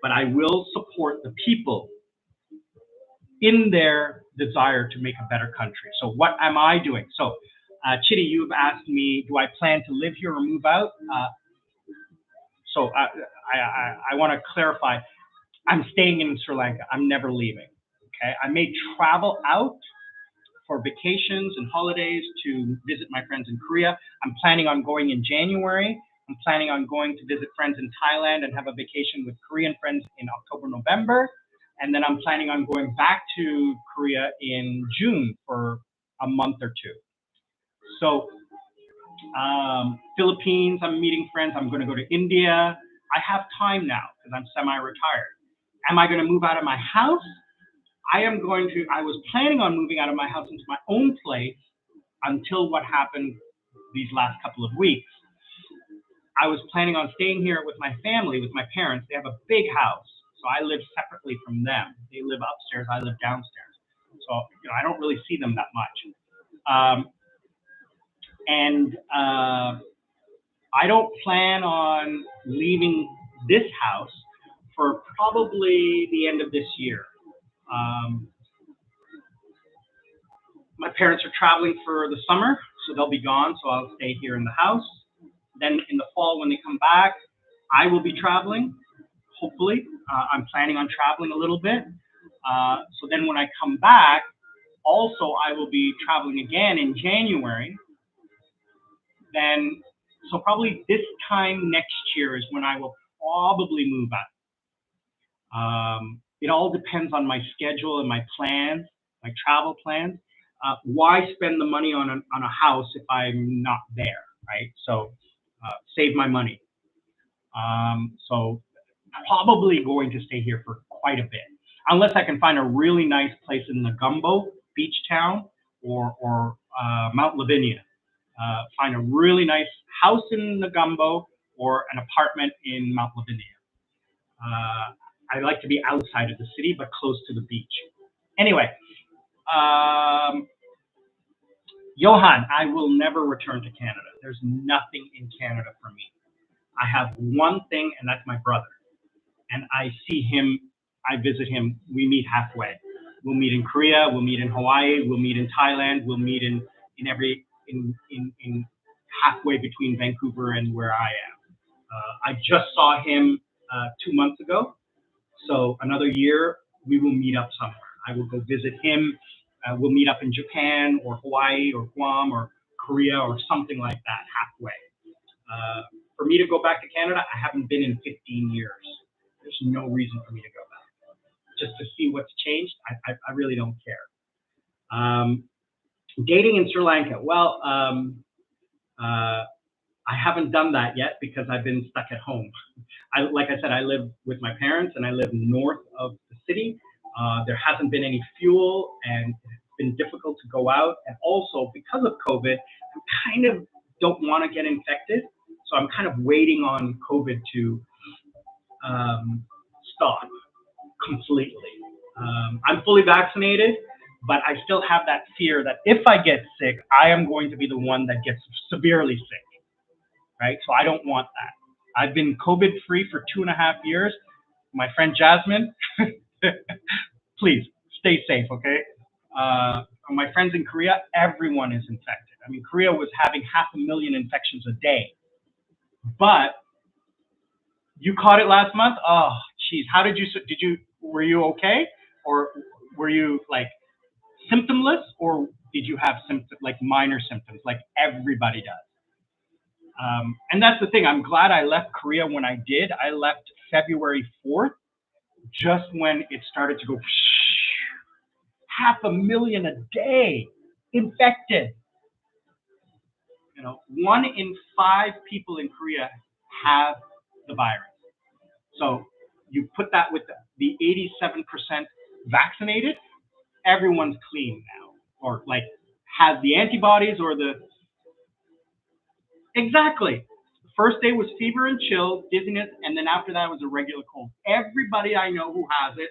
But I will support the people in their desire to make a better country. So what am I doing? So Chitty, you've asked me, do I plan to live here or move out? So I want to clarify, I'm staying in Sri Lanka. I'm never leaving, okay? I may travel out for vacations and holidays to visit my friends in Korea. I'm planning on going in January. I'm planning on going to visit friends in Thailand and have a vacation with Korean friends in October, November. And then I'm planning on going back to Korea in June for a month or two. So Philippines, I'm meeting friends. I'm going to go to India. I have time now because I'm semi-retired. Am I going to move out of my house? I was planning on moving out of my house into my own place until what happened these last couple of weeks. I was planning on staying here with my family, with my parents. They have a big house, so I live separately from them. They live upstairs, I live downstairs. So, I don't really see them that much. I don't plan on leaving this house for probably the end of this year. My parents are traveling for the summer, so they'll be gone, so I'll stay here in the house. Then in the fall, when they come back, I will be traveling, hopefully. I'm planning on traveling a little bit. So then when I come back, also I will be traveling again in January. Then, so probably this time next year is when I will probably move out. It all depends on my schedule and my plans, my travel plans. Why spend the money on a house if I'm not there, right? So save my money. So probably going to stay here for quite a bit, unless I can find a really nice place in the Gumbo beach town or Mount Lavinia. Find a really nice house in the Gumbo or an apartment in Mount Lavinia. I like to be outside of the city, but close to the beach. Anyway, Johan, I will never return to Canada. There's nothing in Canada for me. I have one thing, and that's my brother. And I see him, I visit him, we meet halfway. We'll meet in Korea, we'll meet in Hawaii, we'll meet in Thailand, we'll meet in halfway between Vancouver and where I am. I just saw him 2 months ago. So another year, we will meet up somewhere. I will go visit him. We'll meet up in Japan or Hawaii or Guam or Korea or something like that, halfway. For me to go back to Canada, I haven't been in 15 years. There's no reason for me to go back. Just to see what's changed, I really don't care. Dating in Sri Lanka. Well, I haven't done that yet because I've been stuck at home. Like I said, I live with my parents and I live north of the city. There hasn't been any fuel and it's been difficult to go out. And also because of COVID, I kind of don't want to get infected. So I'm kind of waiting on COVID to stop completely. I'm fully vaccinated, but I still have that fear that if I get sick, I am going to be the one that gets severely sick, right? So I don't want that. I've been COVID-free for 2.5 years. My friend Jasmine, please stay safe, okay? My friends in Korea, everyone is infected. I mean, Korea was having 500,000 infections a day. But you caught it last month? Oh, geez. How were you okay? Or were you like symptomless? Or did you have symptoms, like minor symptoms, like everybody does? And that's the thing. I'm glad I left Korea when I did. I left February 4th, just when it started to go 500,000 a day infected. You know, 1 in 5 people in Korea have the virus. So you put that with the 87% vaccinated, everyone's clean now, or like has the antibodies or the exactly. The first day was fever and chills, dizziness, and then after that was a regular cold. Everybody I know who has it,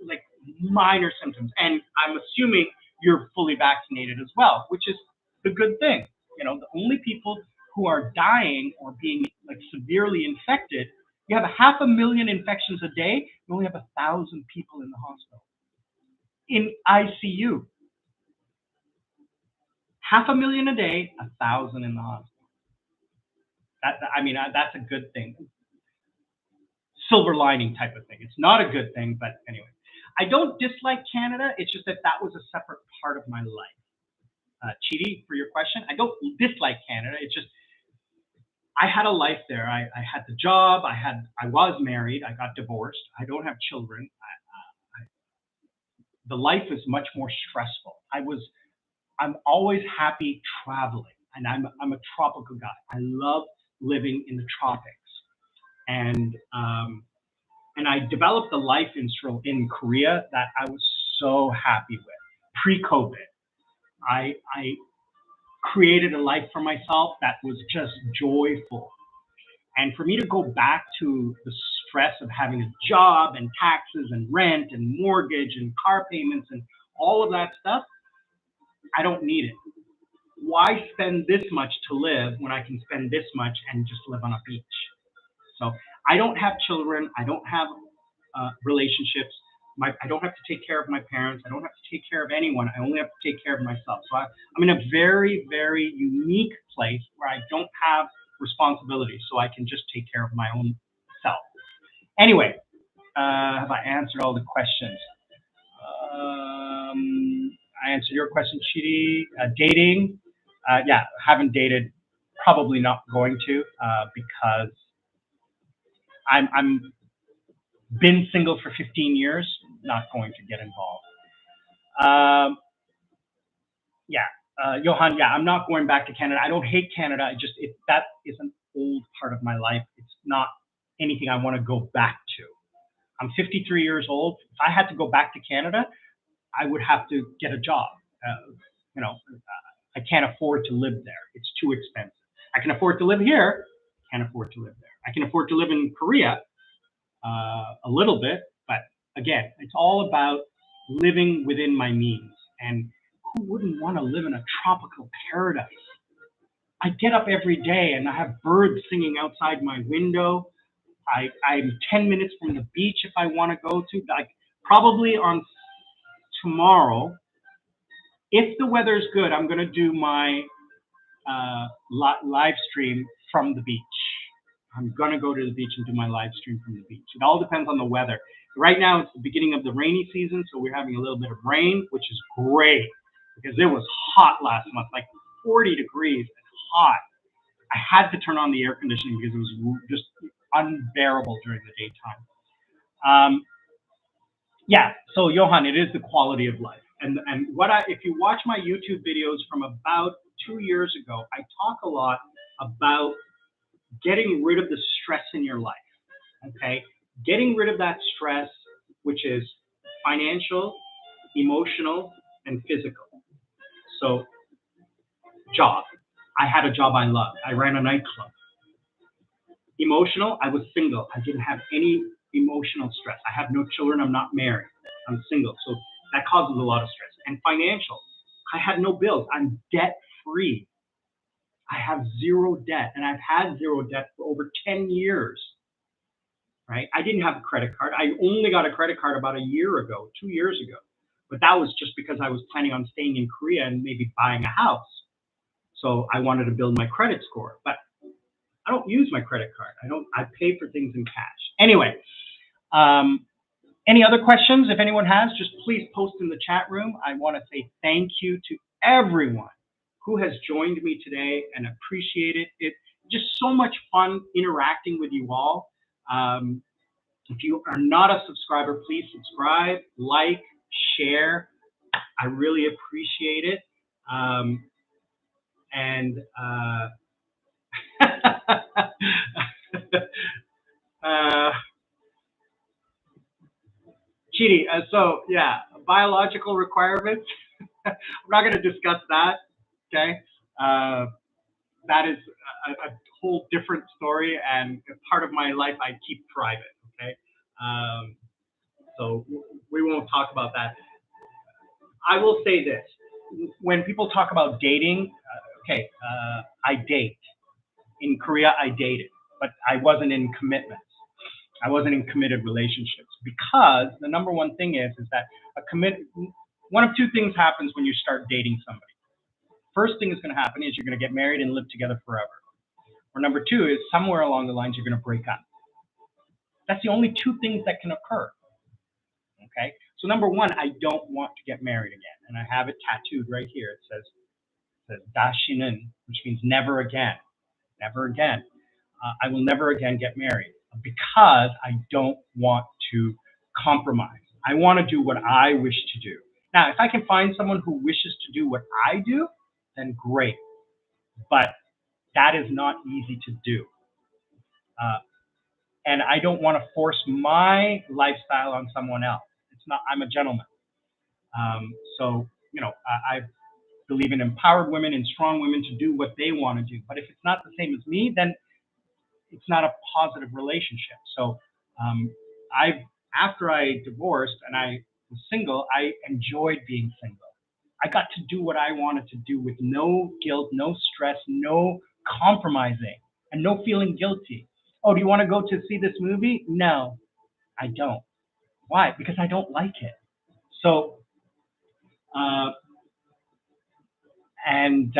like minor symptoms, and I'm assuming you're fully vaccinated as well, which is the good thing. You know, the only people who are dying or being like severely infected, you have 500,000 infections a day, you only have 1,000 people in the hospital, in ICU. 500,000 a day, 1,000 in the hospital. I mean, that's a good thing. Silver lining type of thing. It's not a good thing, but anyway. I don't dislike Canada. It's just that that was a separate part of my life. Chidi, for your question, I don't dislike Canada. It's just I had a life there. I had the job. I was married. I got divorced. I don't have children. The life is much more stressful. I'm always happy traveling, and I'm a tropical guy. I love living in the tropics, and I developed a life in Korea that I was so happy with. Pre-COVID, I created a life for myself that was just joyful. And for me to go back to the stress of having a job and taxes and rent and mortgage and car payments and all of that stuff, I don't need it. Why spend this much to live when I can spend this much and just live on a beach? So I don't have children. I don't have relationships. I don't have to take care of my parents. I don't have to take care of anyone. I only have to take care of myself. So I'm in a very, very unique place where I don't have responsibility. So I can just take care of my own self. Anyway, have I answered all the questions? I answered your question, Chidi. Dating, yeah, haven't dated. Probably not going to because I'm been single for 15 years, not going to get involved. Yeah, Johan, yeah, I'm not going back to Canada. I don't hate Canada. That is an old part of my life. It's not anything I want to go back to. I'm 53 years old. If I had to go back to Canada, I would have to get a job. I can't afford to live there. It's too expensive. I can afford to live here. Can't afford to live there. I can afford to live in Korea a little bit, but again, it's all about living within my means. And who wouldn't want to live in a tropical paradise? I get up every day and I have birds singing outside my window. I'm 10 minutes from the beach if I want to go to. Like probably on tomorrow, if the weather's good, I'm going to do my live stream from the beach. I'm going to go to the beach and do my live stream from the beach. It all depends on the weather. Right now, it's the beginning of the rainy season, so we're having a little bit of rain, which is great because it was hot last month, like 40 degrees and hot. I had to turn on the air conditioning because it was just unbearable during the daytime. Yeah, so Johan, it is the quality of life. And if you watch my YouTube videos from about 2 years ago, I talk a lot about getting rid of the stress in your life, okay? Getting rid of that stress, which is financial, emotional, and physical. So, job. I had a job I loved. I ran a nightclub. Emotional, I was single. I didn't have any emotional stress. I have no children. I'm not married. I'm single. So that causes a lot of stress. And financial, I had no bills. I'm debt free. I have zero debt, and I've had zero debt for over 10 years, right? I didn't have a credit card. I only got a credit card about a year ago, 2 years ago. But that was just because I was planning on staying in Korea and maybe buying a house. So I wanted to build my credit score. But I don't use my credit card. I pay for things in cash. Anyway, any other questions? If anyone has, just please post in the chat room. I want to say thank you to everyone who has joined me today and appreciated it. just so much fun interacting with you all. If you are not a subscriber, please subscribe, like, share. I really appreciate it. Um, and uh, Chidi, so yeah, biological requirements. I'm not going to discuss that. Okay, uh, that is a whole different story and a part of my life I keep private. Okay, um, so we won't talk about that. I will say this: when people talk about dating, I date. In Korea, I dated, but I wasn't in commitments. I wasn't in committed relationships because the number one thing is that a commit. One of two things happens when you start dating somebody. First thing is going to happen is you're going to get married and live together forever. Or number two is somewhere along the lines you're going to break up. That's the only two things that can occur. Okay. So number one, I don't want to get married again, and I have it tattooed right here. It says "Dashinen," which means never again, never again. I will never again get married because I don't want to compromise. I want to do what I wish to do. Now, if I can find someone who wishes to do what I do, then great. But that is not easy to do. Uh, and I don't want to force my lifestyle on someone else. It's not. I'm a gentleman. So I believe in empowered women and strong women to do what they want to do. But if it's not the same as me, then it's not a positive relationship. So um, I, after I divorced and I was single, I enjoyed being single. I got to do what I wanted to do with no guilt, no stress, no compromising, and no feeling guilty. Oh, do you want to go to see this movie? No, I don't. Why? Because I don't like it. So, uh, and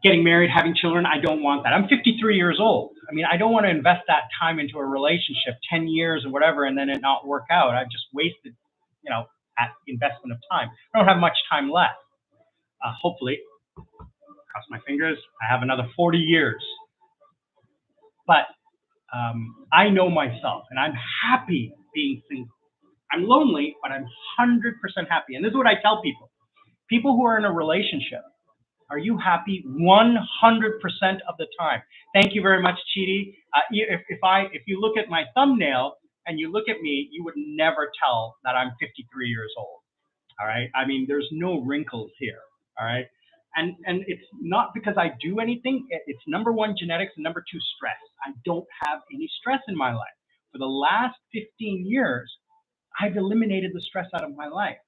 getting married, having children, I don't want that. I'm 53 years old. I mean, I don't want to invest that time into a relationship, 10 years or whatever, and then it not work out. I've just wasted, that investment of time. I don't have much time left. Hopefully, cross my fingers, I have another 40 years. But I know myself, and I'm happy being single. I'm lonely, but I'm 100% happy. And this is what I tell people. People who are in a relationship, are you happy 100% of the time? Thank you very much, Chidi. If you look at my thumbnail and you look at me, you would never tell that I'm 53 years old. All right. I mean, there's no wrinkles here. All right. And it's not because I do anything. It's number one, genetics, and number two, stress. I don't have any stress in my life. For the last 15 years, I've eliminated the stress out of my life.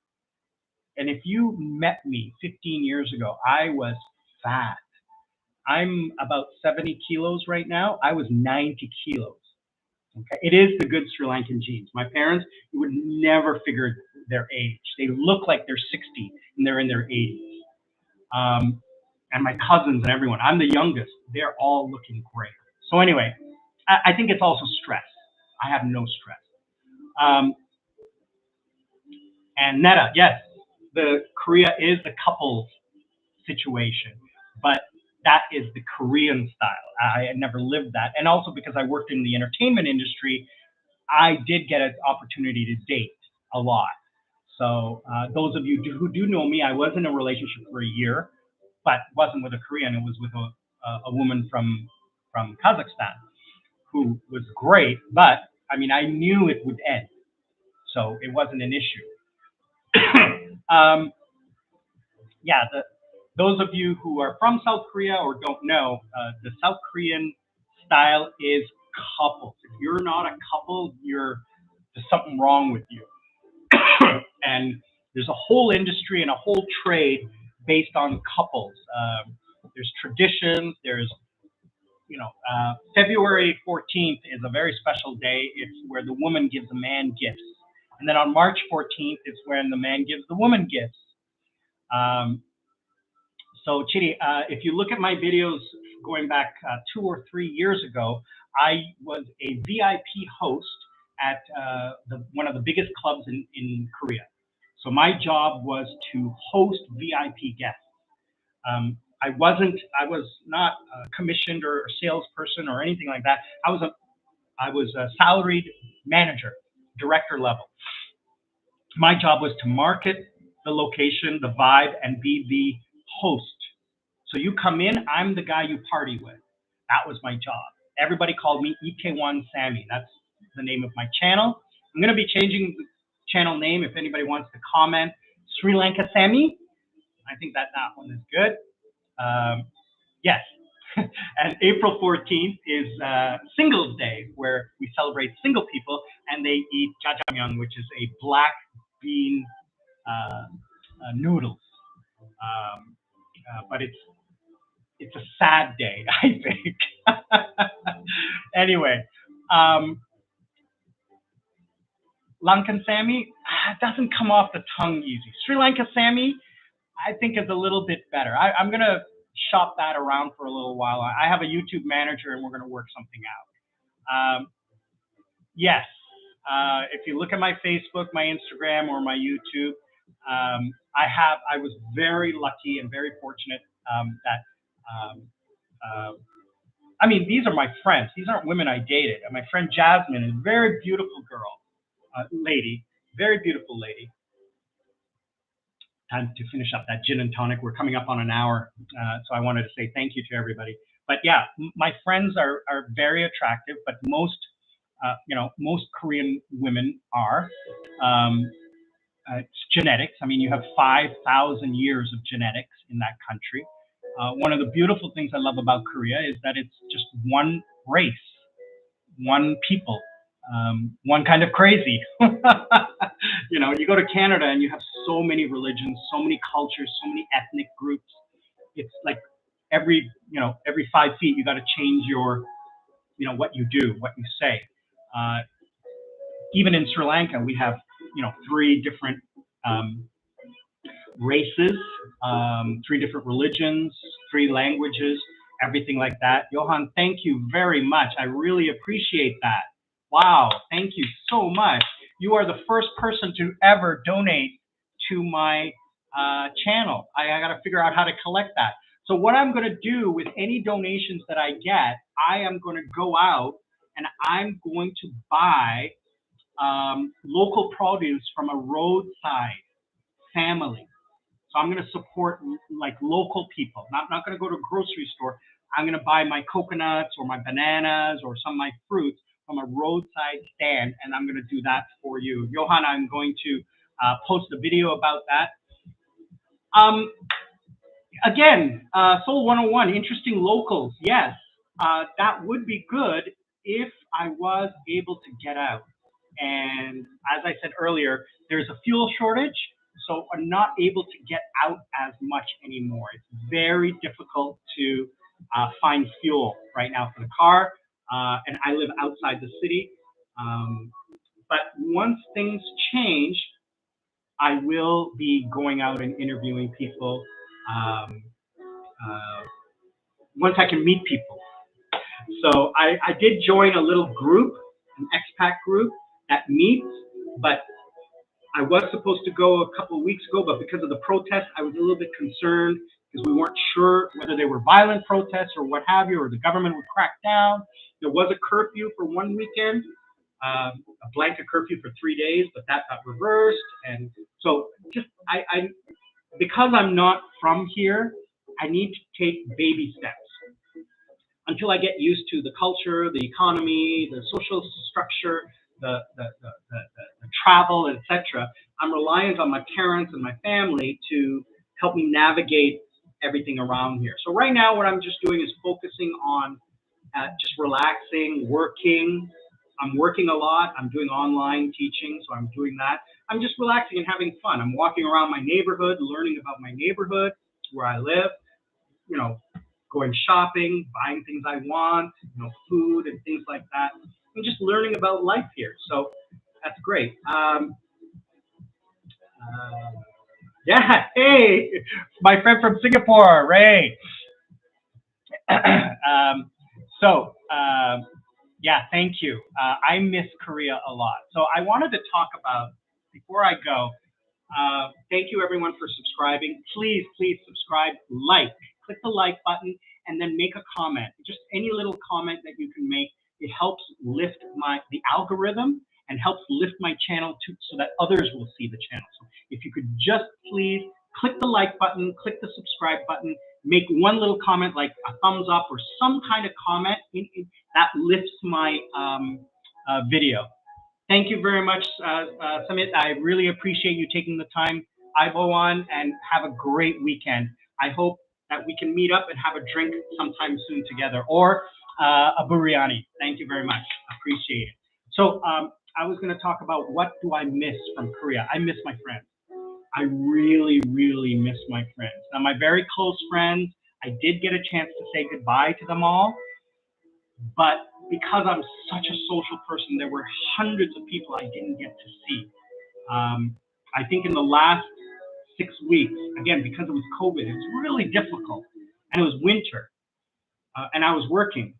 And if you met me 15 years ago, I was fat. I'm about 70 kilos right now. I was 90 kilos. Okay. It is the good Sri Lankan genes. My parents, you would never figure their age. They look like they're 60 and they're in their 80s. And my cousins and everyone, I'm the youngest. They're all looking great. So anyway, I think it's also stress. I have no stress. Um, and Netta, yes, the Korea is a couples situation, but that is the Korean style. I had never lived that. And also because I worked in the entertainment industry, I did get an opportunity to date a lot. So those of you who do know me, I was in a relationship for a year, but wasn't with a Korean. It was with a woman from Kazakhstan who was great, but I mean, I knew it would end, so it wasn't an issue. um, yeah, those of you who are from South Korea or don't know, the South Korean style is couples. If you're not a couple, there's something wrong with you. And there's a whole industry and a whole trade based on couples. There's traditions. There's, February 14th is a very special day. It's where the woman gives the man gifts. And then on March 14th, it's when the man gives the woman gifts. So Chidi, if you look at my videos going back 2 or 3 years ago, I was a VIP host at one of the biggest clubs in Korea. So my job was to host VIP guests. I was not a commissioned or a salesperson or anything like that. I was a salaried manager, director level. My job was to market the location, the vibe, and be the host. So you come in, I'm the guy you party with. That was my job. Everybody called me EK1 Sammy. That's the name of my channel. I'm going to be changing the channel name if anybody wants to comment. Sri Lanka Sammy. I think that one is good. Yes. And April 14th is Singles Day, where we celebrate single people and they eat jajangmyeon, which is a black bean noodles. But it's a sad day, I think. Anyway, Lankan Sammy doesn't come off the tongue easy. Sri Lanka Sammy, I think, is a little bit better. I'm going to shop that around for a little while. I have a YouTube manager and we're going to work something out. Yes, if you look at my Facebook, my Instagram, or my YouTube, I was very lucky and very fortunate that I mean, these are my friends. These aren't women I dated. And my friend Jasmine is a very beautiful girl, lady, very beautiful lady. Time to finish up that gin and tonic. We're coming up on an hour, so I wanted to say thank you to everybody. But yeah, my friends are very attractive, but most Korean women are. It's genetics. I mean, you have 5,000 years of genetics in that country. One of the beautiful things I love about Korea is that it's just one race, one people, one kind of crazy. You go to Canada and you have so many religions, so many cultures, so many ethnic groups. It's like every 5 feet you got to change your, what you do, what you say. Even in Sri Lanka, we have 3 different races, 3 different religions, 3 languages, everything like that. Johan, thank you very much. I really appreciate that. Wow, thank you so much. You are the first person to ever donate to my channel. I got to figure out how to collect that. So what I'm going to do with any donations that I get, I am going to go out and I'm going to buy local produce from a roadside family. So I'm going to support like local people. Not going to go to a grocery store. I'm going to buy my coconuts or my bananas or some of my fruits from a roadside stand, and I'm going to do that for you. Johan, I'm going to post a video about that. Again, Soul 101, interesting locals. Yes, that would be good if I was able to get out. And as I said earlier, there's a fuel shortage, so I'm not able to get out as much anymore. It's very difficult to find fuel right now for the car, and I live outside the city. But once things change, I will be going out and interviewing people once I can meet people. So I did join a little group, an expat group that meets, but I was supposed to go a couple of weeks ago, but because of the protests, I was a little bit concerned because we weren't sure whether they were violent protests or what have you, or the government would crack down. There was a curfew for one weekend, a blanket curfew for 3 days, but that got reversed. And so just because I'm not from here, I need to take baby steps until I get used to the culture, the economy, the social structure, the travel, etc. I'm reliant on my parents and my family to help me navigate everything around here. So right now, what I'm just doing is focusing on just relaxing, working. I'm working a lot. I'm doing online teaching, so I'm doing that. I'm just relaxing and having fun. I'm walking around my neighborhood, learning about my neighborhood, where I live, going shopping, buying things I want, food and things like that. I'm just learning about life here. So that's great. Yeah, hey, my friend from Singapore, Ray. Yeah, thank you. I miss Korea a lot. So I wanted to talk about, before I go, thank you everyone for subscribing. Please, please subscribe, like, click the like button, and then make a comment. Just any little comment that you can make. It helps lift the algorithm and helps lift my channel too, so that others will see the channel. So if you could just please click the like button, click the subscribe button, make one little comment like a thumbs up or some kind of comment that lifts my video. Thank you very much, Samit. I really appreciate you taking the time. Iboan, and have a great weekend. I hope that we can meet up and have a drink sometime soon together, or a biryani. Thank you very much. Appreciate it. So I was going to talk about what do I miss from Korea. I miss my friends. I really, really miss my friends. Now, my very close friends, I did get a chance to say goodbye to them all, but because I'm such a social person, there were hundreds of people I didn't get to see. I think in the last 6 weeks, again, because it was COVID, it was really difficult, and it was winter, and I was working.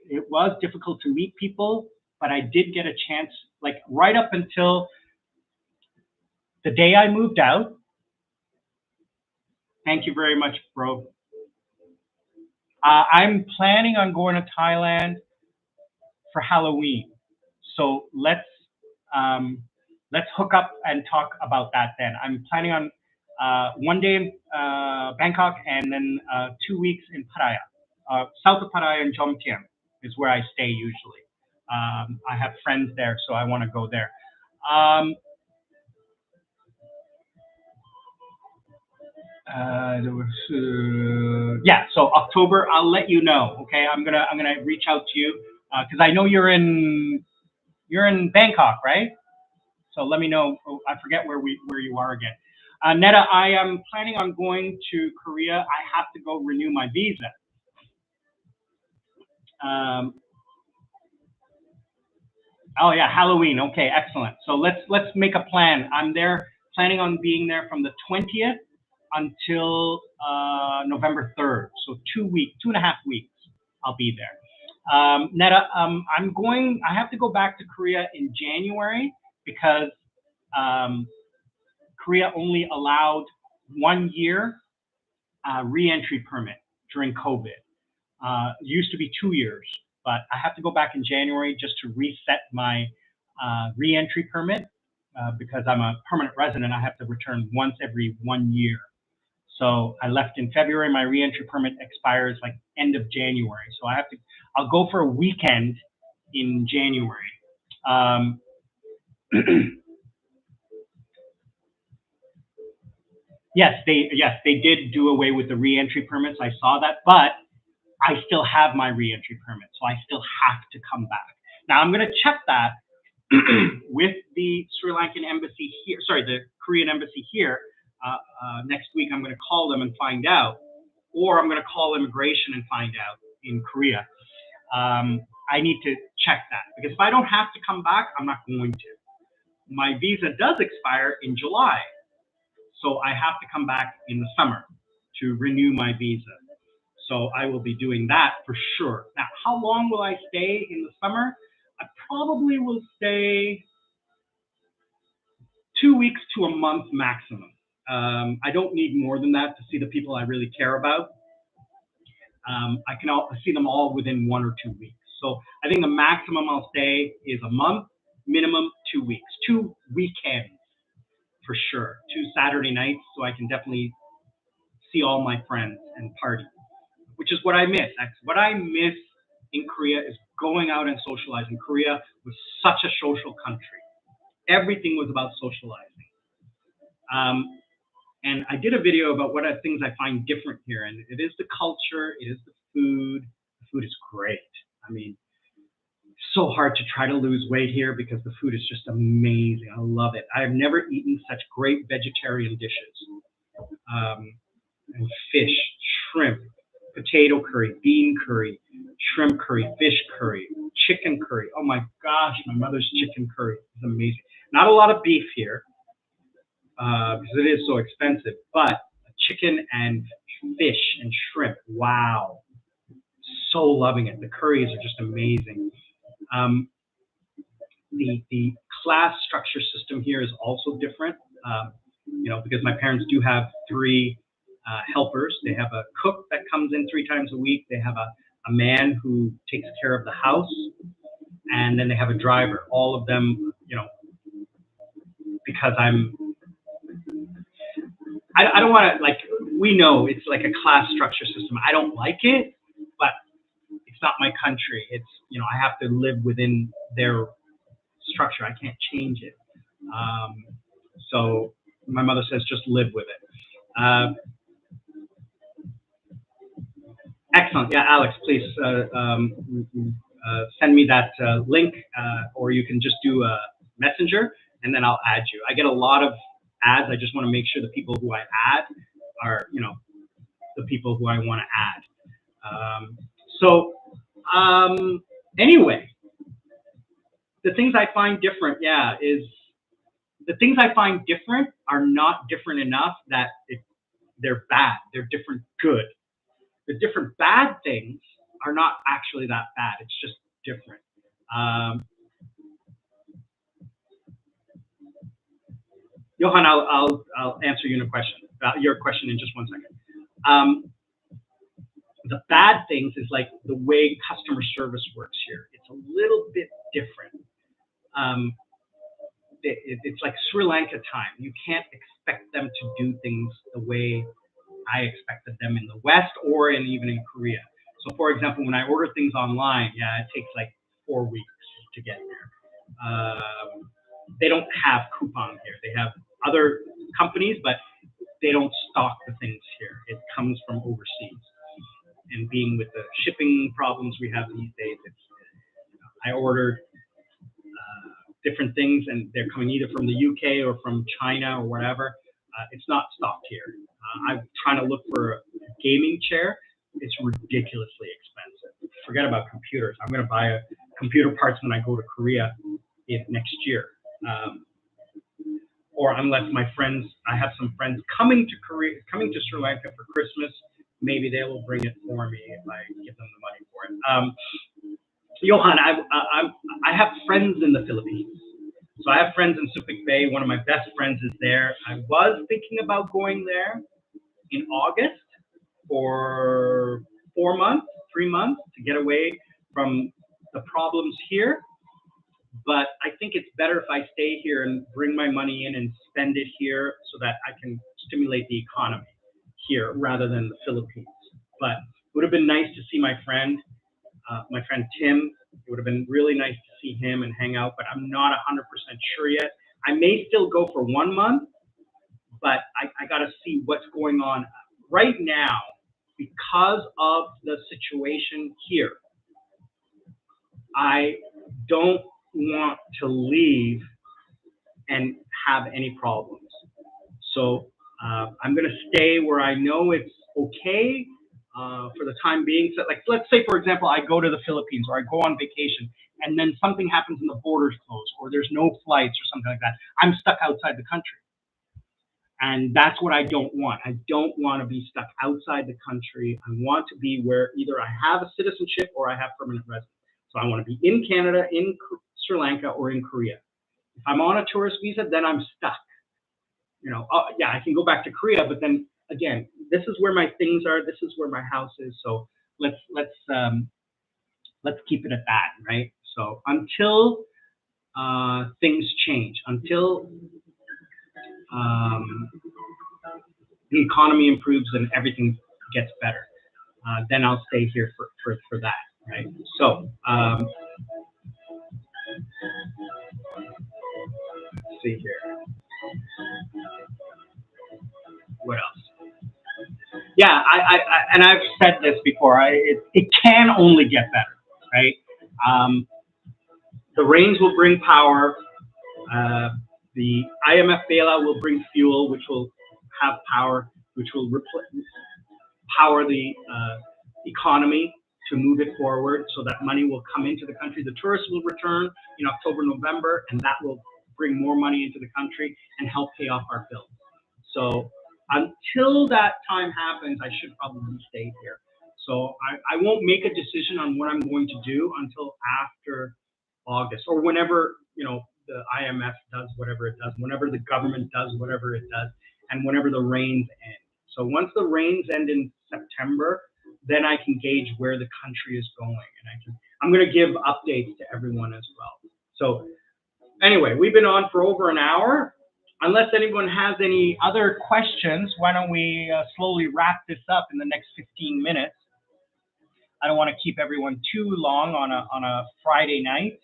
It was difficult to meet people, but I did get a chance, like right up until the day I moved out. Thank you very much, bro. I'm planning on going to Thailand for Halloween. So let's hook up and talk about that then. I'm planning on 1 day in Bangkok and then 2 weeks in Pattaya. South of Pattaya in Jomtien is where I stay usually. I have friends there, so I want to go there. Yeah, so October, I'll let you know. Okay, I'm gonna reach out to you because I know you're in Bangkok, right? So let me know. Oh, I forget where you are again. Netta, I am planning on going to Korea. I have to go renew my visa. Oh yeah, Halloween. Okay, excellent. So let's make a plan. I'm there, planning on being there from the 20th until November 3rd. So 2 weeks, 2.5 weeks, I'll be there. Netta, I have to go back to Korea in January because Korea only allowed 1 year re-entry permit during COVID. It used to be 2 years, but I have to go back in January just to reset my re-entry permit because I'm a permanent resident. I have to return once every 1 year. So I left in February. My re-entry permit expires like end of January. So I'll go for a weekend in January. Yes, they did do away with the re-entry permits. I saw that, but I still have my re-entry permit, so I still have to come back. Now I'm going to check that with the Sri Lankan embassy here. Sorry, the Korean embassy here. Next week I'm going to call them and find out, or I'm going to call immigration and find out in Korea. I need to check that because if I don't have to come back, I'm not going to. My visa does expire in July, so I have to come back in the summer to renew my visa. So I will be doing that for sure. Now, how long will I stay in the summer? I probably will stay 2 weeks to a month maximum. I don't need more than that to see the people I really care about. I can see them all within 1 or 2 weeks. So I think the maximum I'll stay is a month, minimum 2 weeks, 2 weekends for sure, 2 Saturday nights, so I can definitely see all my friends and party, which is what I miss. What I miss in Korea is going out and socializing. Korea was such a social country. Everything was about socializing. And I did a video about what are things I find different here, and it is the culture, it is the food. The food is great. I mean, so hard to try to lose weight here because the food is just amazing. I love it. I have never eaten such great vegetarian dishes. And fish, shrimp, potato curry, bean curry, shrimp curry, fish curry, chicken curry. Oh my gosh, my mother's chicken curry is amazing. Not a lot of beef here because it is so expensive, but chicken and fish and shrimp, wow. So loving it. The curries are just amazing. The class structure system here is also different, you know, because my parents do have 3 helpers. They have a cook that comes in 3 times a week. They have a man who takes care of the house, and then they have a driver. All of them, because I don't want to, like, we know it's like a class structure system. I don't like it, but it's not my country. It's, I have to live within their structure. I can't change it. So my mother says just live with it. Excellent. Yeah, Alex, please send me that link, or you can just do a messenger, and then I'll add you. I get a lot of ads. I just want to make sure the people who I add are, the people who I want to add. Anyway, the things I find different, is the things I find different are not different enough that they're bad. They're different good. The different bad things are not actually that bad. It's just different. Johan, I'll answer your question in just 1 second. The bad things is like the way customer service works here. It's a little bit different. It's like Sri Lanka time. You can't expect them to do things the way I expected them in the West or even in Korea. So, for example, when I order things online, it takes like 4 weeks to get there. They don't have coupon here. They have other companies, but they don't stock the things here. It comes from overseas. And being with the shipping problems we have these days, I ordered different things, and they're coming either from the UK or from China or whatever. It's not stocked here. I'm trying to look for a gaming chair. It's ridiculously expensive. Forget about computers. I'm going to buy computer parts when I go to Korea next year. Or unless I have some friends coming to Sri Lanka for Christmas, maybe they will bring it for me if I give them the money for it. Johan, I have friends in the Philippines. So I have friends in Subic Bay. One of my best friends is there. I was thinking about going there in August for 4 months, 3 months to get away from the problems here. But I think it's better if I stay here and bring my money in and spend it here so that I can stimulate the economy here rather than the Philippines. But it would have been nice to see my friend Tim. It would have been really nice to see him and hang out, but I'm not 100% sure yet. I may still go for 1 month, but I got to see what's going on right now because of the situation here. I don't want to leave and have any problems. So I'm going to stay where I know it's okay for the time being. So, like, let's say, for example, I go to the Philippines or I go on vacation and then something happens and the borders close or there's no flights or something like that. I'm stuck outside the country. And that's what I don't want. I don't want to be stuck outside the country. I want to be where either I have a citizenship or I have permanent residence. So I want to be in Canada, in Sri Lanka, or in Korea. If I'm on a tourist visa, then I'm stuck. I can go back to Korea, but then again, this is where my things are. This is where my house is. So let's keep it at that, right? So until things change, until the economy improves and everything gets better, then I'll stay here for that, right? So let's see here. What else? Yeah, and I've said this before. It can only get better, right? The rains will bring power. The IMF bailout will bring fuel, which will have power, which will power the economy to move it forward so that money will come into the country. The tourists will return in October, November, and that will bring more money into the country and help pay off our bills. So until that time happens, I should probably stay here. So I won't make a decision on what I'm going to do until after August or whenever, the IMF does whatever it does, whenever the government does whatever it does, and whenever the rains end. So once the rains end in September, then I can gauge where the country is going, and I'm going to give updates to everyone as well. So anyway, we've been on for over an hour. Unless anyone has any other questions, why don't we slowly wrap this up in the next 15 minutes? I don't want to keep everyone too long on a Friday night.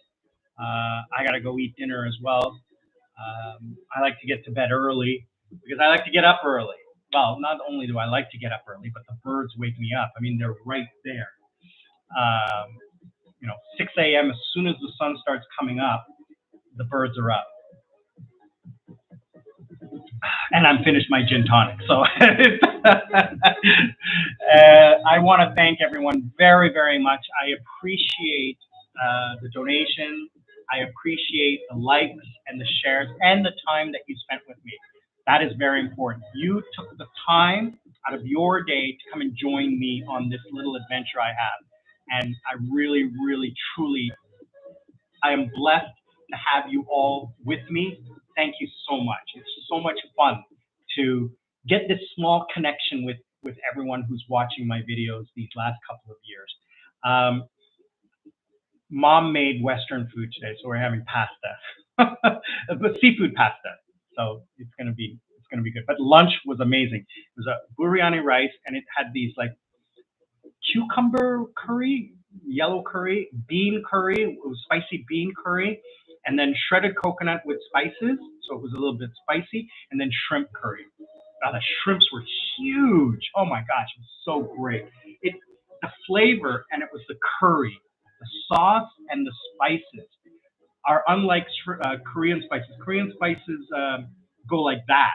I got to go eat dinner as well. I like to get to bed early because I like to get up early. Well, not only do I like to get up early, but the birds wake me up. I mean, they're right there. 6 a.m. as soon as the sun starts coming up, the birds are up. And I'm finished my gin tonic. So I want to thank everyone very, very much. I appreciate the donation. I appreciate the likes and the shares and the time that you spent with me. That is very important. You took the time out of your day to come and join me on this little adventure I have. And I really, really, truly, I am blessed to have you all with me. Thank you so much. It's so much fun to get this small connection with everyone who's watching my videos these last couple of years. Mom made Western food today, so we're having pasta, but seafood pasta. So it's gonna be good. But lunch was amazing. It was a biryani rice, and it had these like cucumber curry, yellow curry, bean curry, it was spicy bean curry, and then shredded coconut with spices, so it was a little bit spicy, and then shrimp curry. Oh, the shrimps were huge. Oh my gosh, it was so great. The flavor, and it was the curry, the sauce, and the spices are unlike Korean spices. Korean spices go like that.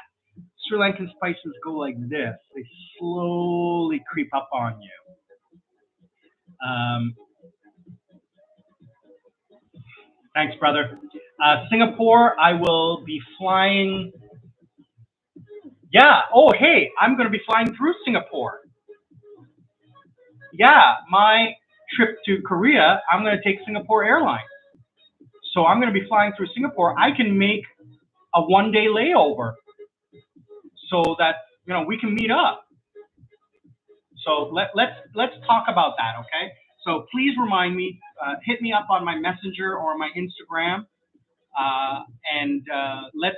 Sri Lankan spices go like this. They slowly creep up on you. Thanks, brother. Singapore, I will be flying. Yeah. Oh, hey, I'm going to be flying through Singapore. Yeah, my trip to Korea, I'm going to take Singapore Airlines. So I'm going to be flying through Singapore. I can make a one-day layover so that we can meet up. So let's talk about that, okay? So please remind me, hit me up on my Messenger or my Instagram, and let's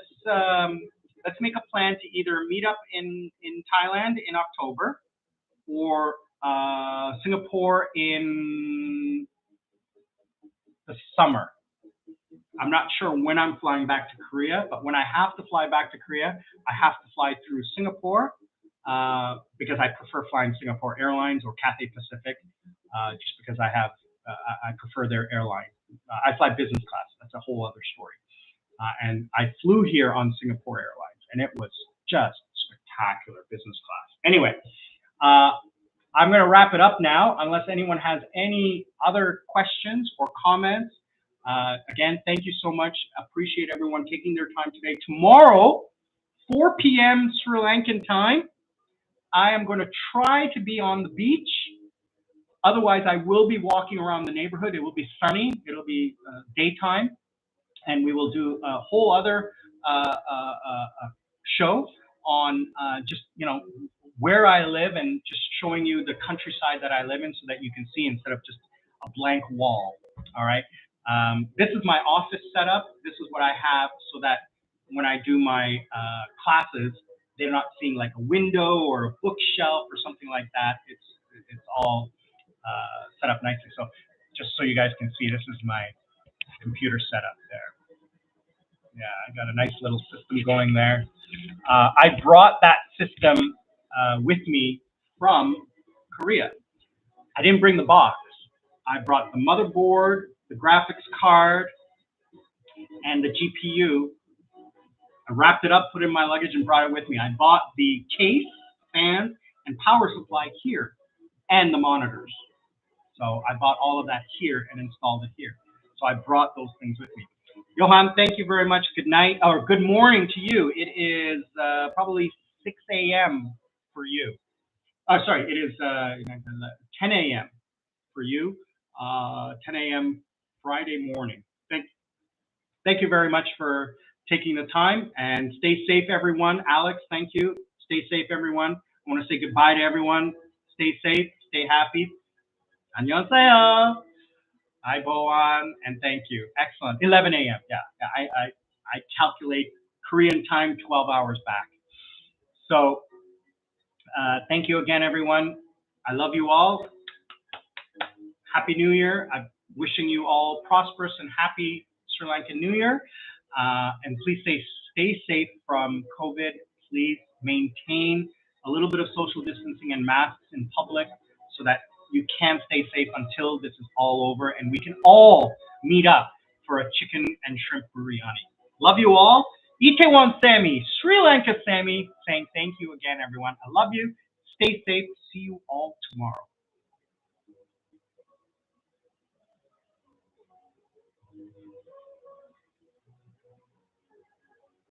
make a plan to either meet up in Thailand in October or Singapore in the summer. I'm not sure when I'm flying back to Korea, but when I have to fly back to Korea, I have to fly through Singapore because I prefer flying Singapore Airlines or Cathay Pacific, just because I prefer their airline. I fly business class. That's a whole other story. And I flew here on Singapore Airlines, and it was just spectacular business class. Anyway, I'm going to wrap it up now, unless anyone has any other questions or comments. Again, thank you so much. Appreciate everyone taking their time today. Tomorrow, 4 p.m. Sri Lankan time, I am going to try to be on the beach. Otherwise, I will be walking around the neighborhood. It will be sunny. It'll be daytime. And we will do a whole other show on just, where I live and just showing you the countryside that I live in so that you can see instead of just a blank wall. All right. This is my office setup. This is what I have so that when I do my classes, they're not seeing like a window or a bookshelf or something like that. It's all set up nicely. So just so you guys can see, this is my computer setup there. Yeah, I got a nice little system going there. I brought that system with me from Korea. I didn't bring the box. I brought the motherboard, the graphics card, and the GPU. I wrapped it up, put it in my luggage, and brought it with me. I bought the case, fan, and power supply here, and the monitors. So I bought all of that here and installed it here. So I brought those things with me. Johan, thank you very much. Good night, or good morning to you. It is probably 6 a.m. for you. Oh, sorry, it is 10 a.m. for you. 10 a.m. Friday morning. Thank you very much for taking the time, and stay safe, everyone. Alex, thank you. Stay safe, everyone. I want to say goodbye to everyone. Stay safe, stay happy. 안녕하세요. Hi, Boan, and thank you. Excellent. 11 a.m. Yeah, I calculate Korean time 12 hours back. So thank you again, everyone. I love you all. Happy New Year. I'm wishing you all prosperous and happy Sri Lankan New Year. And please stay safe from COVID. Please maintain a little bit of social distancing and masks in public so that you can stay safe until this is all over and we can all meet up for a chicken and shrimp biryani. Love you all. Itaewon Sammy, Sri Lanka Sammy, saying thank you again, everyone. I love you. Stay safe. See you all tomorrow.